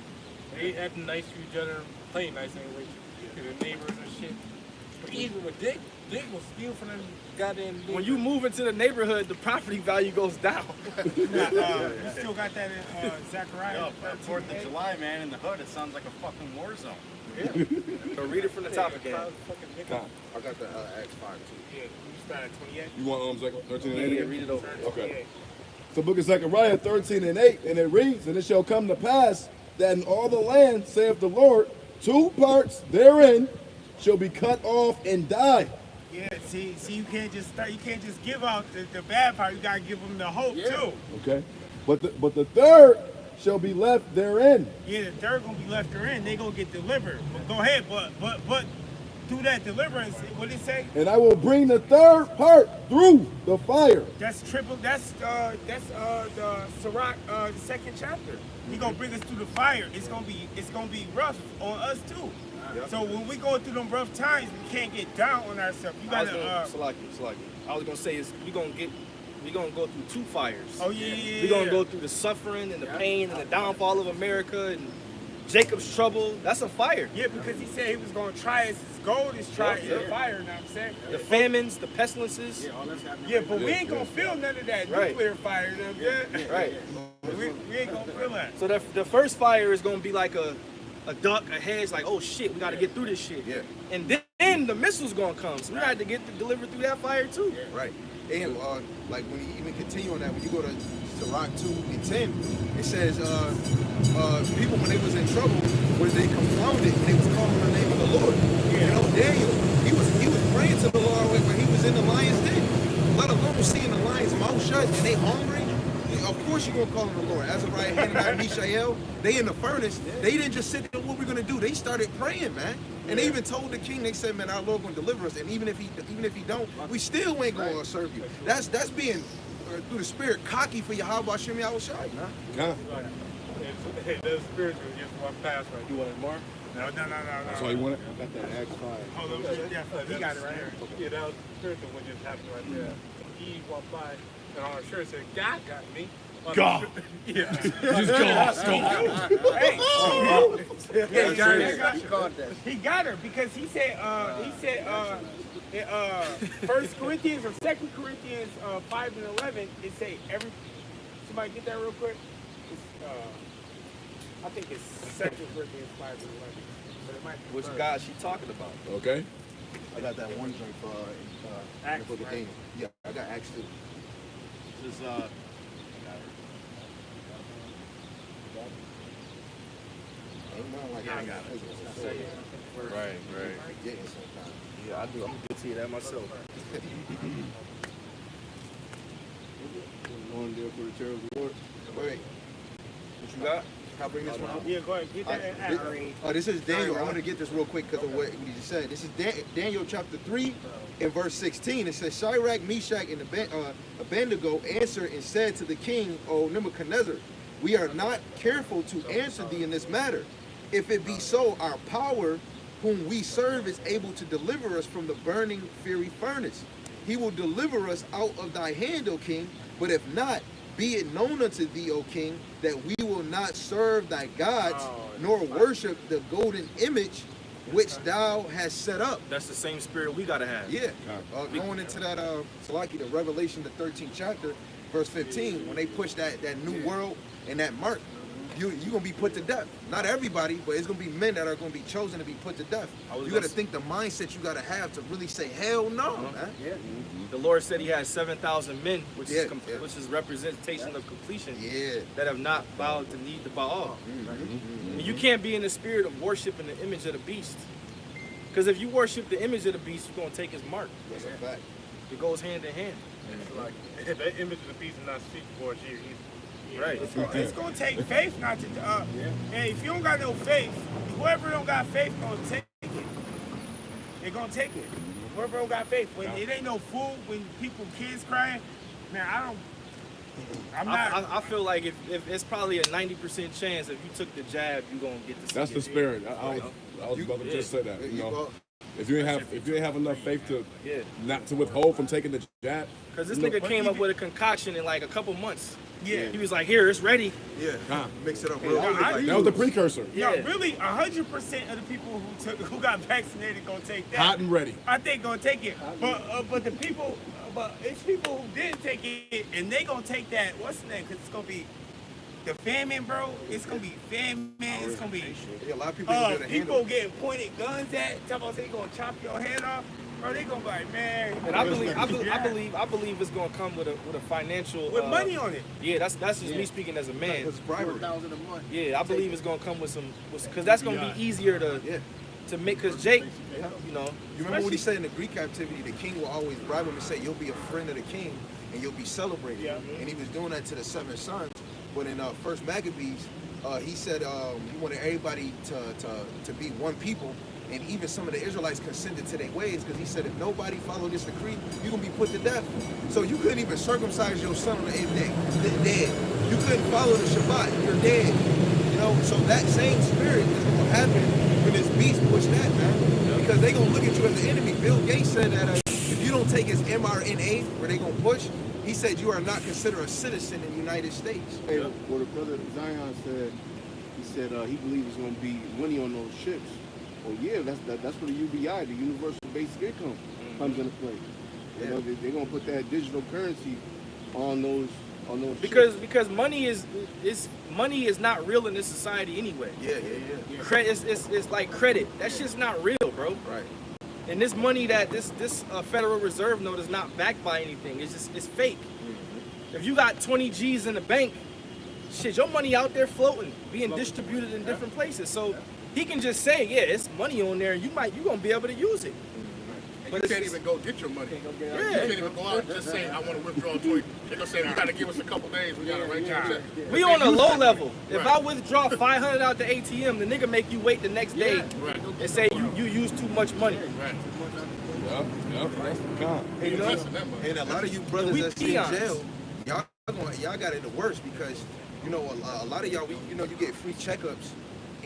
They acting nice to each other, playing nice anyway to the neighbors and shit. But even with Dick will steal from them goddamn neighbors. When you move into the neighborhood, the property value goes down. You still got that in Zechariah? Yo, for 4th of July, man, in the hood, it sounds like a fucking war zone. Yeah. So read it from the top again. I got the Acts 5 too. Yeah, you start at 28. You want Zechariah 13:8? Yeah, read it over. Okay. So book of Zechariah 13:8, and it reads, and it shall come to pass that in all the land, saith the Lord, 2 parts therein shall be cut off and die. Yeah, see, you can't just give out the bad part. You gotta give them the hope too. Okay, but the third shall be left therein. Yeah, the third gonna be left therein. They gonna get delivered. But go ahead, but through that deliverance, what did it say? And I will bring the third part through the fire. That's triple. That's the Sirach, the 2nd chapter. He gonna bring us through the fire. It's gonna be rough on us too. So when we go through them rough times, we can't get down on ourselves. You gotta. Salaki. I was gonna say is we gonna go through 2 fires. Oh yeah. We're gonna go through the suffering and the pain and the downfall of America and Jacob's trouble. That's a fire. Yeah, because he said he was gonna try us. His gold is tried in the fire. You know what I'm saying? The famines, the pestilences. Yeah, all that's happening. Yeah, but we ain't gonna feel none of that nuclear fire. You know what I'm saying? Right. We ain't gonna feel that. So the first fire is gonna be like a duck, a hedge, like, oh shit, we gotta get through this shit. Yeah. And then the missile's gonna come. So we had to get delivered through that fire too. Right. And like when you even continue on that, when you go to Sirach 2 and 10, it says people when they was in trouble, when they confounded, they was calling the name of the Lord. You know, Daniel, he was praying to the Lord when he was in the lion's den. Let alone seeing the lion's mouth shut and they hungry. Of course you're gonna call on the Lord. Azariah, Hananiah, Mishael, they in the furnace. They didn't just sit there, what we're gonna do? They started praying, man. And they even told the king, they said, man, our Lord gonna deliver us. And even if he don't, we still ain't gonna serve you. That's being through the spirit cocky for Yahweh Hashem Yahushai, man. God. The spiritual just one pass right. You want more? No. That's all you wanted? I got that Acts 5. Hold on, yeah, he got it right here. Yeah, that was spiritual what just happened right there. He walked by, and on our shirt said, God got me. God. Yeah. Just go. Hey, He he got her because he said First Corinthians or 2 Corinthians 5 and 11. It say every. Somebody get that real quick. It's, I think it's 2 Corinthians 5 and 11. But it might be Which first. God she talking about? Okay. I got that one drink for Acts, the book of right? Daniel. Yeah, I got Acts 2. This is Ain't nothing like Yeah, I having got a it. physical So, sword. yeah. right. Forgetting sometimes. Yeah, I do. I'm guilty of that myself. Going there for the terrible Lord. Wait. What you got? Can I bring this one out? Yeah, go ahead. Get that in Acts. This is Daniel. I want to get this real quick because of what you just said. This is Daniel chapter 3 and verse 16. It says, Shadrach, Meshach, and Abednego answered and said to the king, O Nebuchadnezzar, we are not careful to answer thee in this matter. If it be so, our power, whom we serve, is able to deliver us from the burning fiery furnace. He will deliver us out of thy hand, O king. But if not, be it known unto thee, O king, that we will not serve thy gods, nor worship the golden image which thou hast set up. That's the same spirit we gotta have. Yeah. Going into that, the Revelation, the 13th chapter, verse 15, when they push that new world and that mark, you're gonna be put to death. Not everybody, but it's gonna be men that are gonna be chosen to be put to death. You gotta think the mindset you gotta have to really say, hell no, man. Yeah. The Lord said He has 7,000 men, which Yeah, is which is representation of completion. Yeah. That have not bowed the knee to Baal. And you can't be in the spirit of worshiping the image of the beast. Because if you worship the image of the beast, you're gonna take his mark. That's a fact. It goes hand in hand. Like, that image of the beast is not speak for you. Right. It's gonna take faith not to. And if you don't got no faith, whoever don't got faith gonna take it. They're gonna take it. Whoever don't got faith, when it ain't no food, when kids crying, man, I'm not. I feel like if it's probably a 90% chance if you took the jab, you're gonna get the. That's the spirit. I was about to just say that. You know, if you ain't have enough faith to not to withhold from taking the jab. Because this nigga came up with a concoction in like a couple months. Yeah. He was like, here, it's ready. Yeah. Mix it up real quick. That was the precursor. Yo, really, 100% of the people who got vaccinated gonna take that. Hot and ready. I think gonna take it, but the people, but it's people who didn't take it, and they gonna take that. What's the name? Because it's gonna be the famine, bro. It's gonna be famine. It's gonna be Yeah, a lot of people gonna be able to handle people it. getting pointed guns at. Talking about they gonna chop your head off, bro. They gonna be like, man. And I believe it's gonna come with a financial with money on it. Yeah, that's just me speaking as a man. It's bribery. $4,000 a month. Yeah, I believe it's gonna come with some, because that's gonna be easier to make. Because Jake, you know, You remember what he said in the Greek captivity? The king will always bribe him and say, you'll be a friend of the king and you'll be celebrated. Yeah. And he was doing that to the 7 sons. But in First Maccabees, he said he wanted everybody to be one people. And even some of the Israelites consented to their ways because he said, if nobody followed this decree, you're going to be put to death. So you couldn't even circumcise your son on the 8th day. They're dead. You couldn't follow the Shabbat. You're dead. You know, so that same spirit is going to happen when this beast push that, man. Because they're going to look at you as the enemy. Bill Gates said that if you don't take his mRNA, where they're going to push, he said you are not considered a citizen in the United States. Hey, well, the brother Zion said, he believes it's going to be money on those ships. Well, yeah, that's where the UBI, the Universal Basic Income, comes into play. You know, they're going to put that digital currency on those because money is not real in this society anyway. Yeah. Credit it's like credit. That shit's not real, bro. Right. And this money that this Federal Reserve note is not backed by anything. It's fake. If you got 20 G's in the bank, shit, your money out there floating, being distributed in different places. So he can just say, yeah, it's money on there. You gonna be able to use it. But you can't even go get your money. You can't even go out and just say, I want to withdraw 20. They're going to say, you got to give us a couple days. We got to write you a check. We on a low level. If I withdraw 500 out the ATM, the nigga make you wait the next day and say you used too much money. Right. You know? And a lot of you brothers We that's in peons. jail, y'all got it the worst because you know a lot of y'all, you get free checkups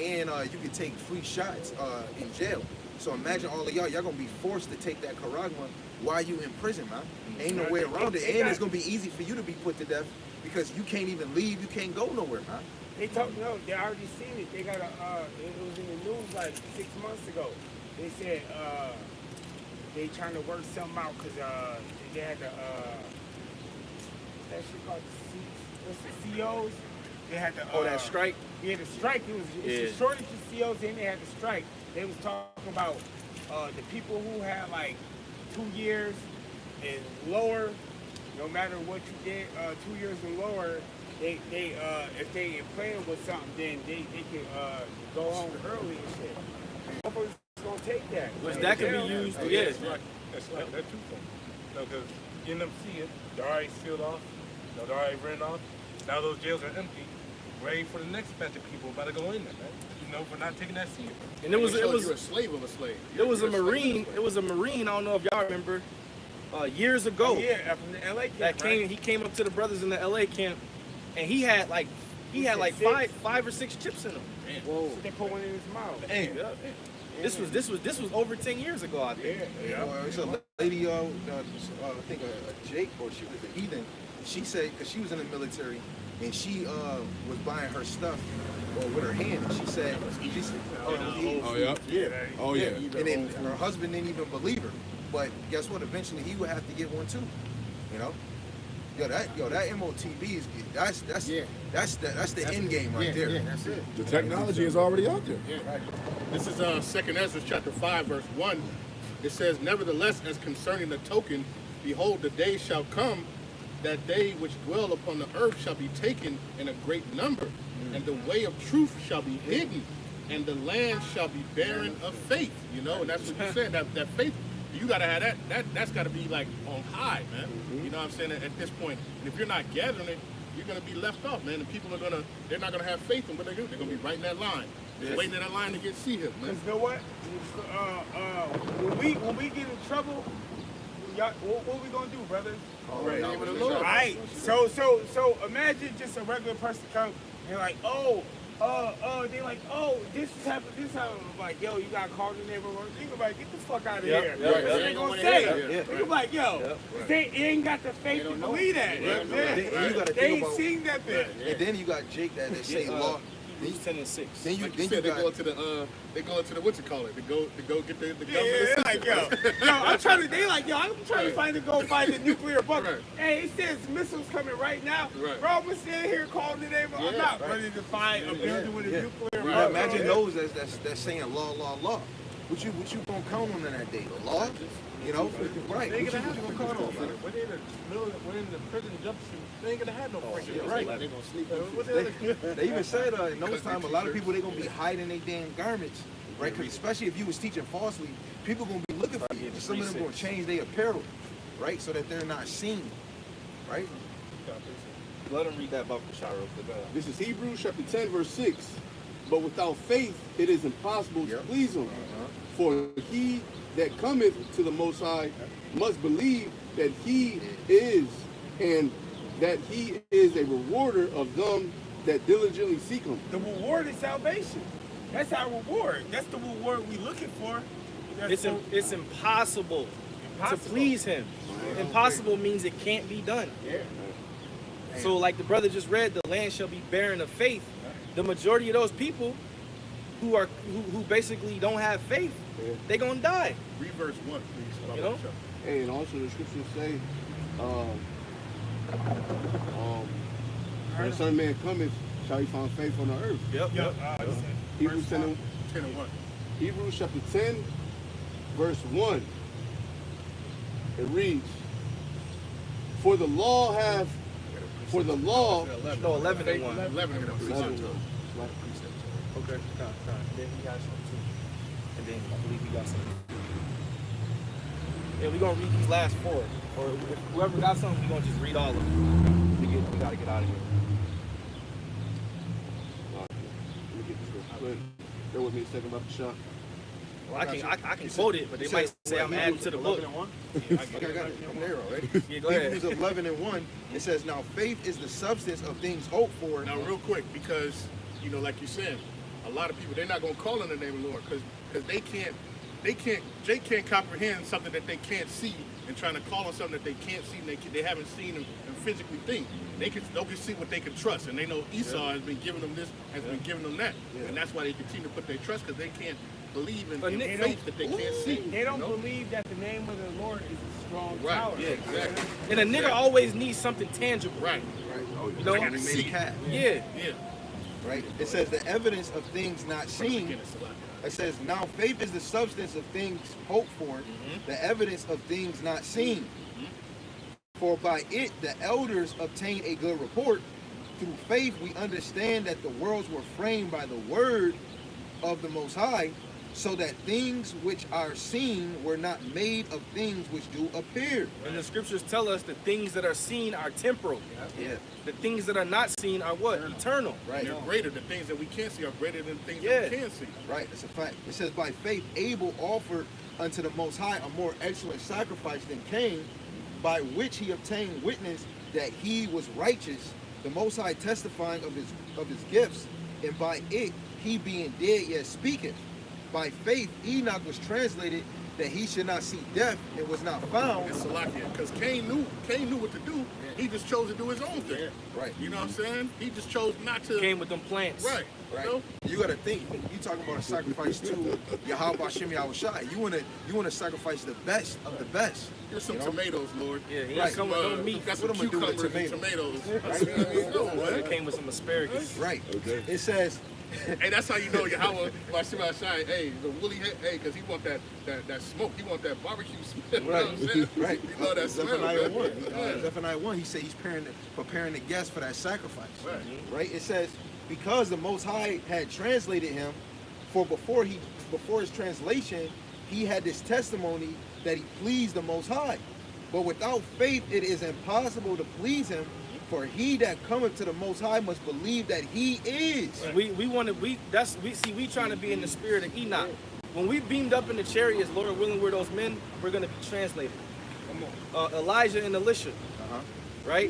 and you can take free shots in jail. So imagine all of y'all gonna be forced to take that Caragma while you in prison, man. Ain't no way around it, and it's gonna be easy for you to be put to death because you can't even leave, you can't go nowhere, man. They already seen it. They got it was in the news like 6 months ago. They said they trying to work something out because they had the that shit called the COs. They had the that strike. Yeah, the strike. It's a shortage of COs, and they had the strike. They was talking about the people who had like 2 years and lower. No matter what you did, 2 years and lower, they if they playing with something, then they can go home early and shit. Motherfuckers gonna take that. Which that can be used. Yeah. It's like that twofold. Because in them seeing, they're already sealed off, they're already written off. Now those jails are empty, ready for the next batch of people about to go in there, man. For not taking that seat. And it was you're a slave of a slave. It was a Marine. It was a Marine. I don't know if y'all remember. Years ago. Yeah, from the LA camp. He came up to the brothers in the LA camp, and he had like five or six chips in him. Whoa! They put one in his mouth. Damn. Yeah. This was over 10 years ago, I think. It's a lady, I think a Jake, or she was a heathen. She said, because she was in the military, and she was buying her stuff with her hand. And she said, And then her husband didn't even believe her. But guess what? Eventually, he would have to get one too. You know. That MOTB is that's the end game right there. That's it. The technology is already out there. Right. This is 2nd Ezra chapter 5 verse 1. It says, nevertheless, as concerning the token, behold, the day shall come that they which dwell upon the earth shall be taken in a great number, and the way of truth shall be hidden, and the land shall be barren of faith. You know, and that's what you said. That faith, you gotta have that's gotta be like on high, man. You know what I'm saying? At this point, and if you're not gathering it, you're gonna be left off, man. And people they're not gonna have faith in what they do. They're gonna be right in that line, waiting in that line to get see him, man. Cause you know what? When we get in trouble, what we gonna do, brothers? All Right. So imagine just a regular person come and like, they like, this happened. I'm like, yo, you got called in there. Think about it, get the fuck out of here. They gonna say it. They gonna be like, they ain't got the faith to believe that. They ain't seen that bit. And then you got Jake that say law. He's 10 and 6. Then you They go into the what you call it? They go get the government. Yeah, like, yo, I'm trying to find the nuclear bunker. Right. Hey, it says missiles coming right now. Right. Bro, I'm sitting here calling the name. I'm not ready to find a building with a nuclear bunker. Imagine those that's saying law. What you gonna count on in that day? The law? You know? Right. They ain't What gonna you have gonna no count on, control. man? When in the prison jumpsuit, they ain't gonna have no freaking Right. They're gonna sleep. What the other They even said in those times, a lot of people, they gonna be hiding their damn garments, right? 'Cause especially if you was teaching falsely, people gonna be looking for you. Some of them gonna change their apparel, right? So that they're not seen, right? Let him read that about the shot real quick. This is Hebrews chapter 10, verse 6. But without faith, it is impossible to please him. For he that cometh to the Most High must believe that he is, and that he is a rewarder of them that diligently seek him. The reward is salvation. That's our reward. That's the reward we looking for. It's impossible to please him. Impossible means it can't be done. So like the brother just read, the land shall be barren of faith. The majority of those people who basically don't have faith, they gonna die. Read verse 1, please. You know? Hey, and also the scriptures say, when the Son of Man cometh, shall he find faith on the earth. Yep. Hebrews 10 and 10 and 1. Hebrews chapter 10, verse 1, it reads, For the law, No, 11 and 1. 11 and 1. Okay. Then he got some too. And then I believe he got some. Yeah, we're gonna read these last 4. Or if whoever got something, we're gonna just read all of them. We gotta get out of here. Let me get this real quick. Bear with me a second, Dr. Shaw. Well, I can quote it, but they might say I'm adding to the book. Okay, I got it. I'm there, all right? Yeah, go ahead. Hebrews 11 and 1, it says, now faith is the substance of things hoped for. Now, real quick, because, you know, like you said, a lot of people, they're not going to call on the name of the Lord because they can't comprehend something that they can't see and trying to call on something that they can't see and they haven't seen and physically think. They can see what they can trust, and they know Esau has been giving them this, has been giving them that, and that's why they continue to put their trust because they can't believe in faith that they can't see. They don't believe that the name of the Lord is a strong Right. tower. Yeah, exactly. And a nigga always needs something tangible. Right. You know? They made a calf, Yeah. Yeah. right? It says the evidence of things not seen. It says, now faith is the substance of things hoped for, the evidence of things not seen. For by it the elders obtained a good report. Through faith we understand that the worlds were framed by the word of the Most High, so that things which are seen were not made of things which do appear. And the scriptures tell us the things that are seen are temporal. Yeah, The things that are not seen are what? Eternal. right. They're greater. The things that we can't see are greater than things Yeah. that we can see. Right, it's a fact. It says, by faith Abel offered unto the Most High a more excellent sacrifice than Cain, by which he obtained witness that he was righteous, the Most High testifying of his gifts, and by it he being dead yet speaketh. By faith Enoch was translated that he should not see death and was not found. It's Salakia, because Cain knew what to do. He just chose to do his own thing. Right. You know what I'm saying? He just chose not to. Came with them plants. Right. Right. You know? You gotta think, you talking about a sacrifice to Yahweh Shem Yahushai. You wanna sacrifice the best of the best. Here's some You know? tomatoes, Lord. Yeah, he Right. ain't come with no meat. Got What some I'm gonna do with cucumbers the and tomatoes. Right. You know what I mean? Come on, It man. came with some asparagus. Right. Okay. It says, Hey, that's how you know Yahweh Bashim Shai. Hey, the woolly head. Hey, because he want that smoke. He want that barbecue smell. You know what I'm saying? right. You know that smell. Zephaniah man. 1. Yeah. Zephaniah 1, he said he's preparing the guests for that sacrifice. Right. Right? It says, because the Most High had translated him, for before his translation, he had this testimony that he pleased the Most High. But without faith, it is impossible to please him. For he that cometh to the Most High must believe that he is. We trying to be in the spirit of Enoch. When we beamed up in the chariots, Lord willing, we're those men, we're gonna be translated. Elijah and Elisha. Right?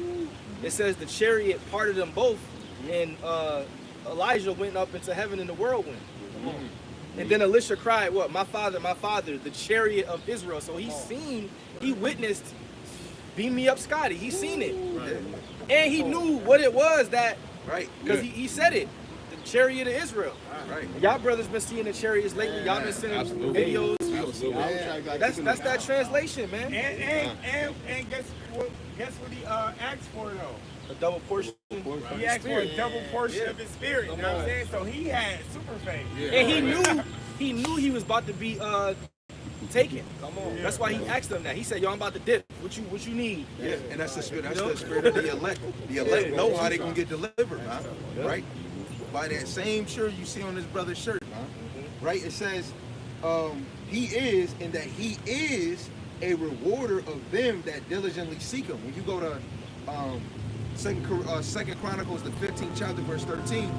It says the chariot parted them both, and Elijah went up into heaven in the whirlwind. And then Elisha cried, what? My father, the chariot of Israel. So he witnessed, beam me up, Scotty. He seen it. And he knew what it was that, Right. because he said it, the chariot of Israel. Right. Y'all brothers been seeing the chariots lately. Y'all been sending videos. That's that translation, man. And guess what he asked for though? A double portion. He asked for a double portion of his spirit. You know what I'm saying? So he had super faith. And he knew he was about to be taken. Come on. That's why he asked them that. He said, "Yo, I'm about to dip. What you need?" Yeah, and that's the spirit. That's the spirit of the elect. The elect know how they gonna get delivered, man. Right? By that same shirt you see on this brother's shirt, man. Right? It says, he is, and that he is a rewarder of them that diligently seek him. When you go to Second Chronicles, the 15th chapter, verse 13,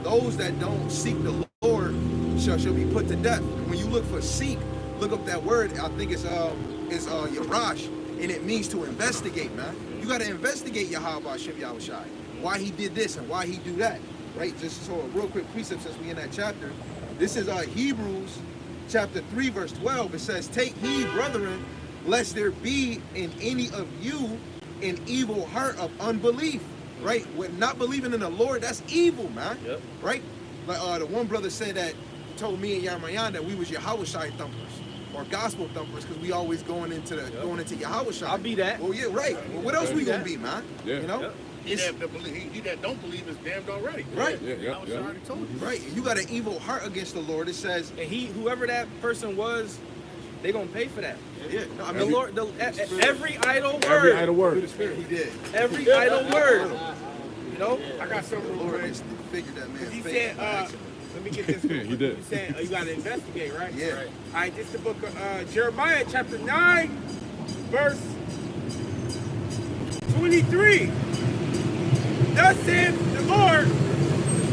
those that don't seek the Lord shall be put to death. When you look for seek, look up that word. I think it's Yarash, and it means to investigate, man. You got to investigate Yahweh Shem Yahushai, why he did this and why he do that, right? Just so a real quick precept since we in that chapter. This is Hebrews chapter 3, verse 12. It says, take heed, brethren, lest there be in any of you an evil heart of unbelief, right? With not believing in the Lord, that's evil, man. Yep. Right? Like the one brother said that, told me and Yamayan that we was Yahushai thumpers or gospel thumpers because we always going into Yahushai. I'll be that. Well, yeah, right. Well, what else we gonna be, man? Yeah. You know? Yep. He that don't believe is damned already. Right. Yeah. I already told you. Right. You got an evil heart against the Lord. It says, And whoever that person was, They're gonna pay for that. Yeah, no, I The mean, Lord, every idle word, Every idle word. he did. every idle word. You know, I got something The real Lord quick. just figured that man He fake. said, let me get this real He quick. did. You said you got to investigate, right? Yeah. Right. All right, this is the book of Jeremiah, chapter 9, verse 23. Thus saith the Lord,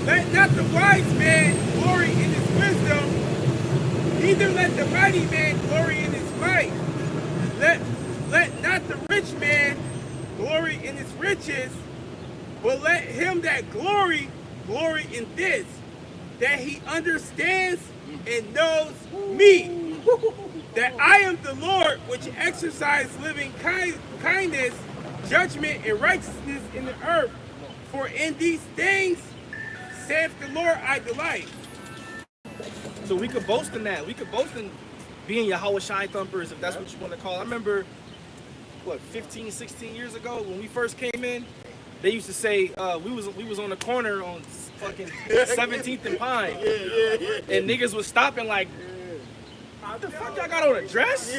let not the wise man glory in his wisdom, neither let the mighty man glory in his might. Let not the rich man glory in his riches, but let him that glory in this, that he understands and knows me, that I am the Lord which exercise living kindness, judgment, and righteousness in the earth. For in these things, saith the Lord, I delight. so we could boast in that. We could boast in being Yahweh Shai thumpers, if that's what you want to call it. I remember, 15, 16 years ago when we first came in, they used to say we was on the corner on fucking 17th and Pine, and niggas was stopping like, what the fuck y'all got on a dress?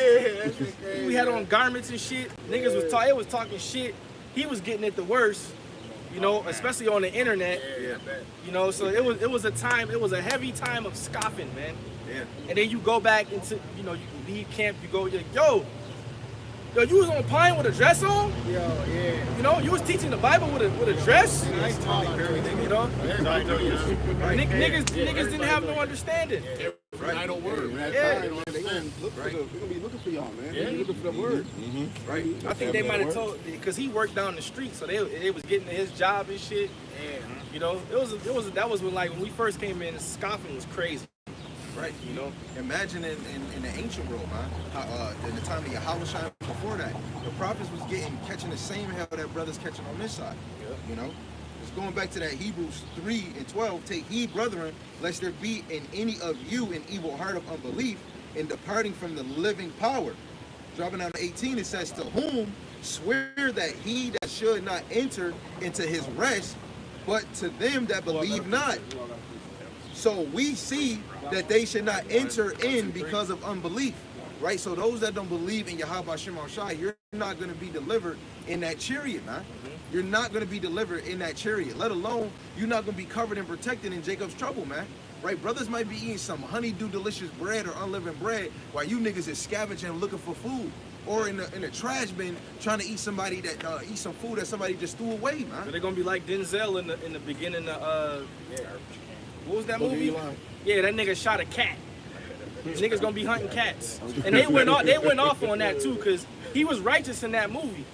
We had on garments and shit. Niggas was talking shit. He was getting it the worst, you know, especially on the internet. You know, so it was a time, it was a heavy time of scoffing, man. Yeah. And then you go back into, you know, you leave camp, you go, you're like, yo, you was on Pine with a dress on? You know, you was teaching the Bible with a dress? You know? Niggas didn't have no understanding. Idle word. Yeah. They're gonna be looking for y'all, man. They're gonna be looking for the word. Right. I think they might have told, because he worked down the street, so they was getting to his job and shit. You know, that was when, like, when we first came in, scoffing was crazy. Right. You know, imagine in the ancient world, man, how, in the time of Yahweh Shai before that, the prophets was catching the same hell that brothers catching on this side. You know, it's going back to that Hebrews 3:12. Take heed, brethren, lest there be in any of you an evil heart of unbelief in departing from the living power. Dropping down to 18, it says, to whom swear that he that should not enter into his rest, but to them that believe not. So we see that they should not enter in because of unbelief, right? So those that don't believe in Yahweh Shem Shai, you're not going to be delivered in that chariot, man. You're not going to be delivered in that chariot, let alone you're not going to be covered and protected in Jacob's trouble, man. Right? Brothers might be eating some honeydew delicious bread or unleavened bread while you niggas is scavenging looking for food. Or in the trash bin trying to eat somebody that eat some food that somebody just threw away, man. So they're gonna be like Denzel in the beginning of what was that movie? Eli. Yeah, that nigga shot a cat. Niggas gonna be hunting cats, and they went off on that too, cause he was righteous in that movie.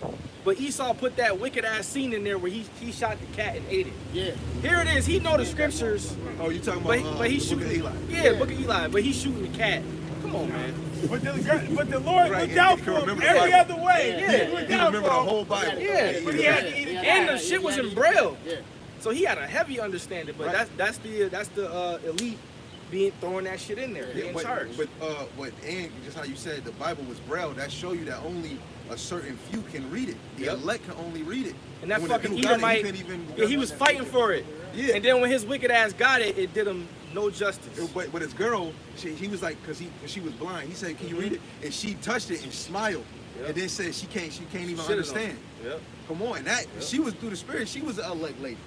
But Esau put that wicked ass scene in there where he shot the cat and ate it. Yeah. Here it is. He know the scriptures, Oh, you talking about but he's Book shooting of Eli. Yeah, Book of Eli, but he's shooting the cat. Come on, man. But the Lord Right, looked out he for can him remember the every Bible. other way. Yeah. He looked He out remember for the him. whole Bible. Yeah, But he had to eat a cat. and the shit was in Braille. Yeah. So he had a heavy understanding, but Right. that's the elite throwing that shit in there. They in charge. But and just how you said the Bible was Braille, that show you that only a certain few can read it. The Yep. elect can only read it. And that When the fucking dude got it, Edomite, couldn't even- yeah, he was fighting for it. Yeah. And then when his wicked ass got it, it did him no justice. But his girl, he was like, cause she was blind. He said, "Can you read it?" And she touched it and smiled, Yep. and then said she can't even Shitted on understand. him. Yep. Come on, that she was through the spirit. She was an elect lady.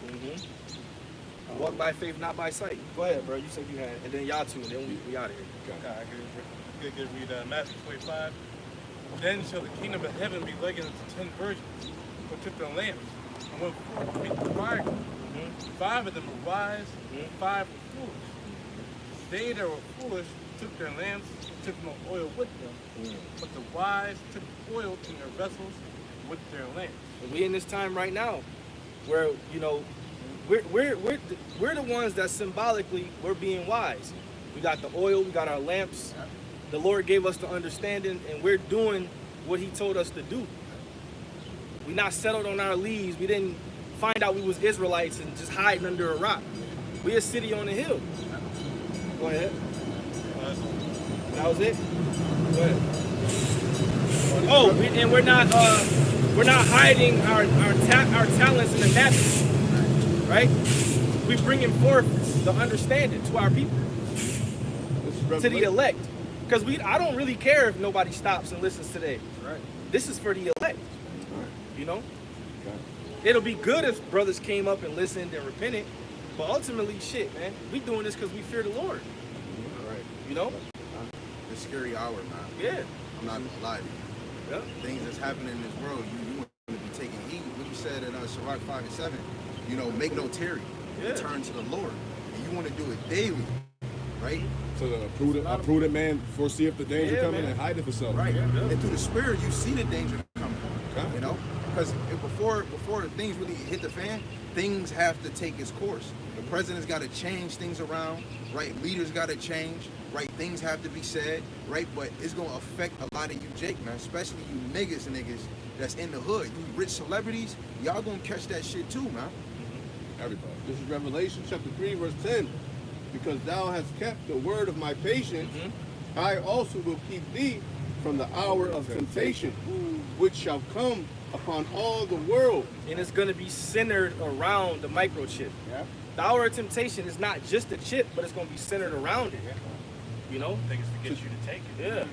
Walk by faith, not by sight. Go ahead, bro. You said you had, and then y'all two, and then we out of here. Okay, I could read Matthew 25. Then shall the kingdom of heaven be likened unto 10 virgins, who took their lamps and went forth to meet the bridegroom. 5 of them were wise, and 5 were foolish. They that were foolish took their lamps, and took no oil with them, but the wise took oil in their vessels with their lamps. And we in this time right now, where we're the ones that symbolically we're being wise. We got the oil, we got our lamps. The Lord gave us the understanding, and we're doing what He told us to do. We not settled on our leaves. We didn't find out we was Israelites and just hiding under a rock. We a city on the hill. Go ahead. That was it. Go ahead. Oh, and we're not hiding our talents in the natural, right? We bringing forth the understanding to our people, to the elect. Because I don't really care if nobody stops and listens today. Right. This is for the elect. You know? It'll be good if brothers came up and listened and repented. But ultimately, shit, man, we doing this because we fear the Lord. Right. You know? It's a scary hour, man. Yeah. I'm not gonna lie to you. Yep. Things that's happening in this world, you want to be taking heed. What you said in Sirach 5 and 7, you know, make no tarry. Yeah. Turn to the Lord. And you want to do it daily, right? So a prudent man foreseeth the danger Yeah, coming man. and hideth himself. Right. Yeah. And through the spirit, you see the danger coming. Okay. You know? Because before things really hit the fan, things have to take its course. The president's got to change things around, right? Leaders got to change, right? Things have to be said, right? But it's going to affect a lot of you, Jake, man, especially you niggas that's in the hood. You rich celebrities, y'all going to catch that shit too, man. Everybody. This is Revelation chapter 3, verse 10. Because thou hast kept the word of my patience, I also will keep thee from the hour of temptation, which shall come upon all the world. And it's going to be centered around the microchip. Yeah. The hour of temptation is not just the chip, but it's going to be centered around it. You know? Things to get you to take it. Yeah.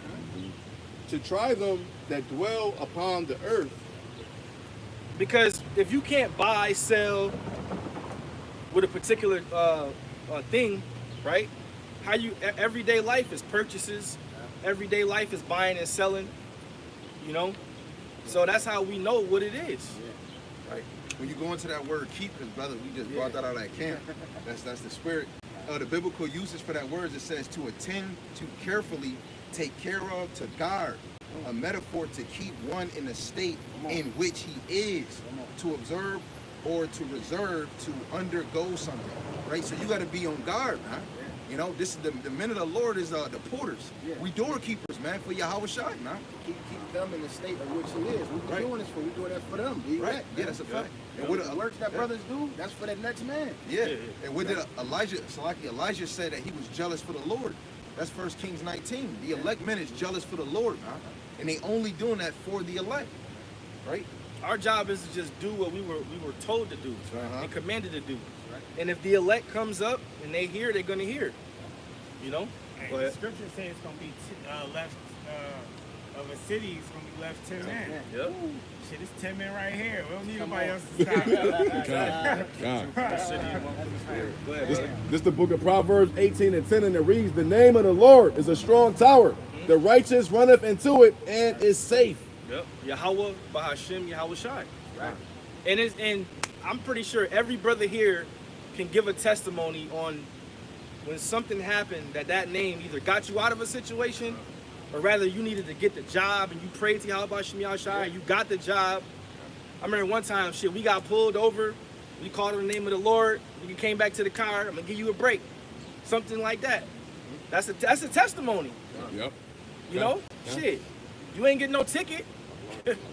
To try them that dwell upon the earth. Because if you can't buy, sell with a particular thing, right? Everyday life is purchases. Everyday life is buying and selling. You know? So that's how we know what it is. Right. When you go into that word keep, because brother, we just brought that out of that camp. That's the spirit. The biblical usage for that word, it says to attend, to carefully, take care of, to guard. A metaphor to keep one in a state in which he is, to observe or to reserve, to undergo something. Right? So you got to be on guard, man. You know, this is the men of the Lord is the porters. Yeah. We doorkeepers, man, for Yahweh Shai, man. Keep them in the state of which he is. What we Right. doing this for? We doing that for them. The Right? elect, Yeah, man. that's a fact. And And what what the works that brothers do, that's for that next man. Yeah. Yeah. And what did Elijah, Salaki, Elijah said that he was jealous for the Lord. That's 1 Kings 19. The elect men is jealous for the Lord, man. And they only doing that for the elect. Right? Our job is to just do what we were told to do and commanded to do. And if the elect comes up and they hear, they're going to hear. You know? And Go the ahead. scripture says it's gonna be left of a city. It's gonna be left 10 men. Yep. Shit, it's 10 men right here. We don't need nobody else to stop. God. Go ahead. This is the book of Proverbs 18 and 10, and it reads, the name of the Lord is a strong tower. The righteous runneth into it and is safe. Yep. Yahweh, Bahashim, Yahweh Shai. Right. And I'm pretty sure every brother here can give a testimony on when something happened that name either got you out of a situation or rather you needed to get the job and you prayed to Yahweh Bahashim, Yahweh Shai, and you got the job. I remember one time, we got pulled over. We called on the name of the Lord. We came back to the car. I'm going to give you a break. Something like that. That's a testimony. Yep. You know? Yeah. Shit. You ain't getting no ticket.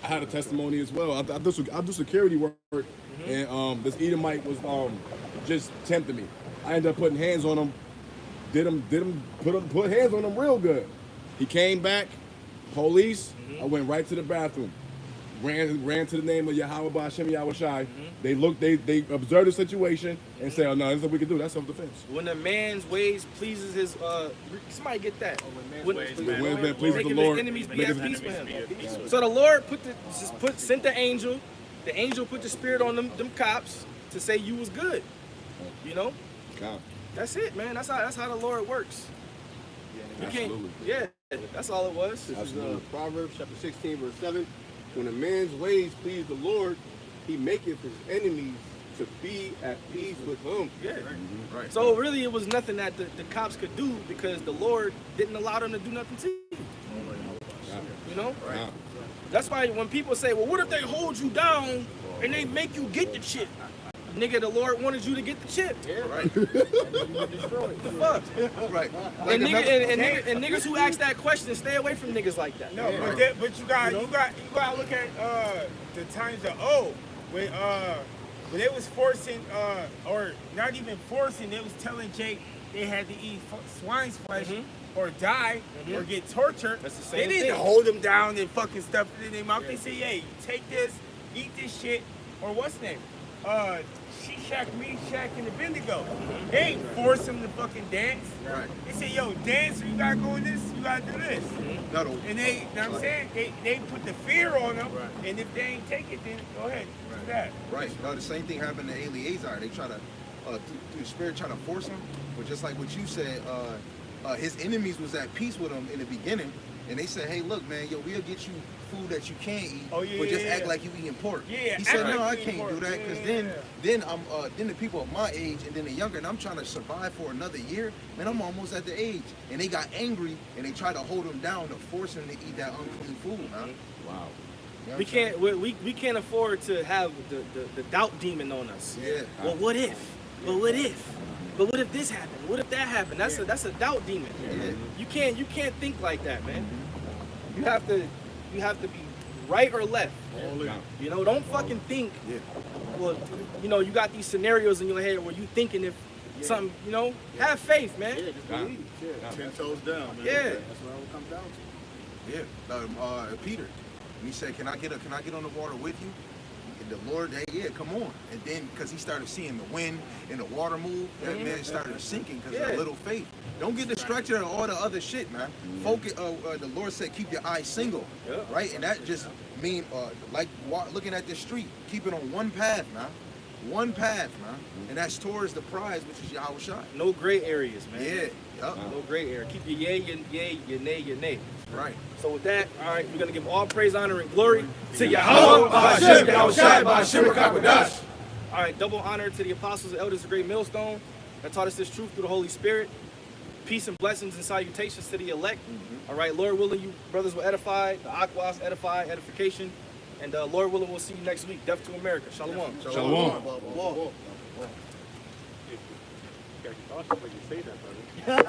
I had a testimony as well. I do security work, and this Edomite was just tempting me. I ended up putting hands on him. Put hands on him real good. He came back, police. I went right to the bathroom. Ran to the name of Yahweh Bahashim Yahweh Shai. They observed the situation and said, "Oh no, that's what we can do. That's self-defense." When a man's ways pleases his, somebody get that. When ways The man pleases the making Lord. his enemies be at peace with him. him. So the Lord sent the angel. The angel put the spirit on them cops to say you was good. You know, God. that's it, man. That's how the Lord works. You can't. Absolutely. Yeah, that's all it was. This Absolutely. is Proverbs chapter 16, verse 7. When a man's ways please the Lord, he maketh his enemies to be at peace with him. Yeah. Right. So really, it was nothing that the cops could do because the Lord didn't allow them to do nothing to you. You know. God. That's why when people say, well, what if they hold you down and they make you get the chip? Nigga, the Lord wanted you to get the chip. Right. The fuck? Right. And, niggas who ask that question, stay away from niggas like that. No, but you got to look at the times of old when they was forcing or not even forcing, they was telling Jake they had to eat swine's flesh or die or get tortured. That's the They same didn't thing. hold them down and fucking stuff it in their mouth. They say, hey, take this, eat this shit, or what's name? Shaq, Meshach, and Abednego. They ain't force him to fucking dance. Right. They say, yo, dance, you gotta go in this, you gotta do this. No, no. And they, you know what I'm saying? They put the fear on them, and if they ain't take it, then go ahead, do that. Right. No, the same thing happened to Eleazar. They try to, through the spirit, trying to force him. But just like what you said, his enemies was at peace with him in the beginning, and they said, "Hey, look, man, yo, we'll get you food that you can't eat, but just act like you eating pork." Yeah, he said, act "No, like I you can't eat do pork. that, because then the people of my age and then the younger, and I'm trying to survive for another year, man. I'm almost at the age." And they got angry and they tried to hold him down to force him to eat that unclean food, man. Wow. You know We what I'm can't can't afford to have the doubt demon on us. Yeah. Well, what if? But what if? But what if this happened? What if that happened? That's a doubt demon. Yeah. You can't think like that, man. You have to be right or left. You know, don't fucking think. Yeah. Well, you know, you got these scenarios in your head where you thinking if something, you know, have faith, man. Yeah, just believe. Yeah. 10 toes down, man. Yeah. That's what it comes down to. Yeah, Peter. And he said, "Can I get on the water with you?" And the Lord, hey, yeah, come on. And then, because he started seeing the wind and the water move, that man started sinking because of little faith. Don't get distracted on all the other shit, man. Focus. The Lord said, keep your eyes single, right? And that just mean looking at the street, keep it on one path, man. One path, man. And that's towards the prize, which is Yahweh Shai. No gray areas, man. Yeah. Yup. No gray area. Keep your yay, your nay, your nay. Right. So with that, all right, we're gonna give all praise, honor, and glory to Yahweh, Ba'ashem, Yahweh Shai, Ba'ashem, Rakabadash. All right, double honor to the apostles and elders of Great Millstone that taught us this truth through the Holy Spirit. Peace and blessings and salutations to the elect. All right, Lord willing, you brothers will edify, the Aquas edify, edification. And Lord willing, we'll see you next week. Death to America. Shalom. Shalom. You say that, brother.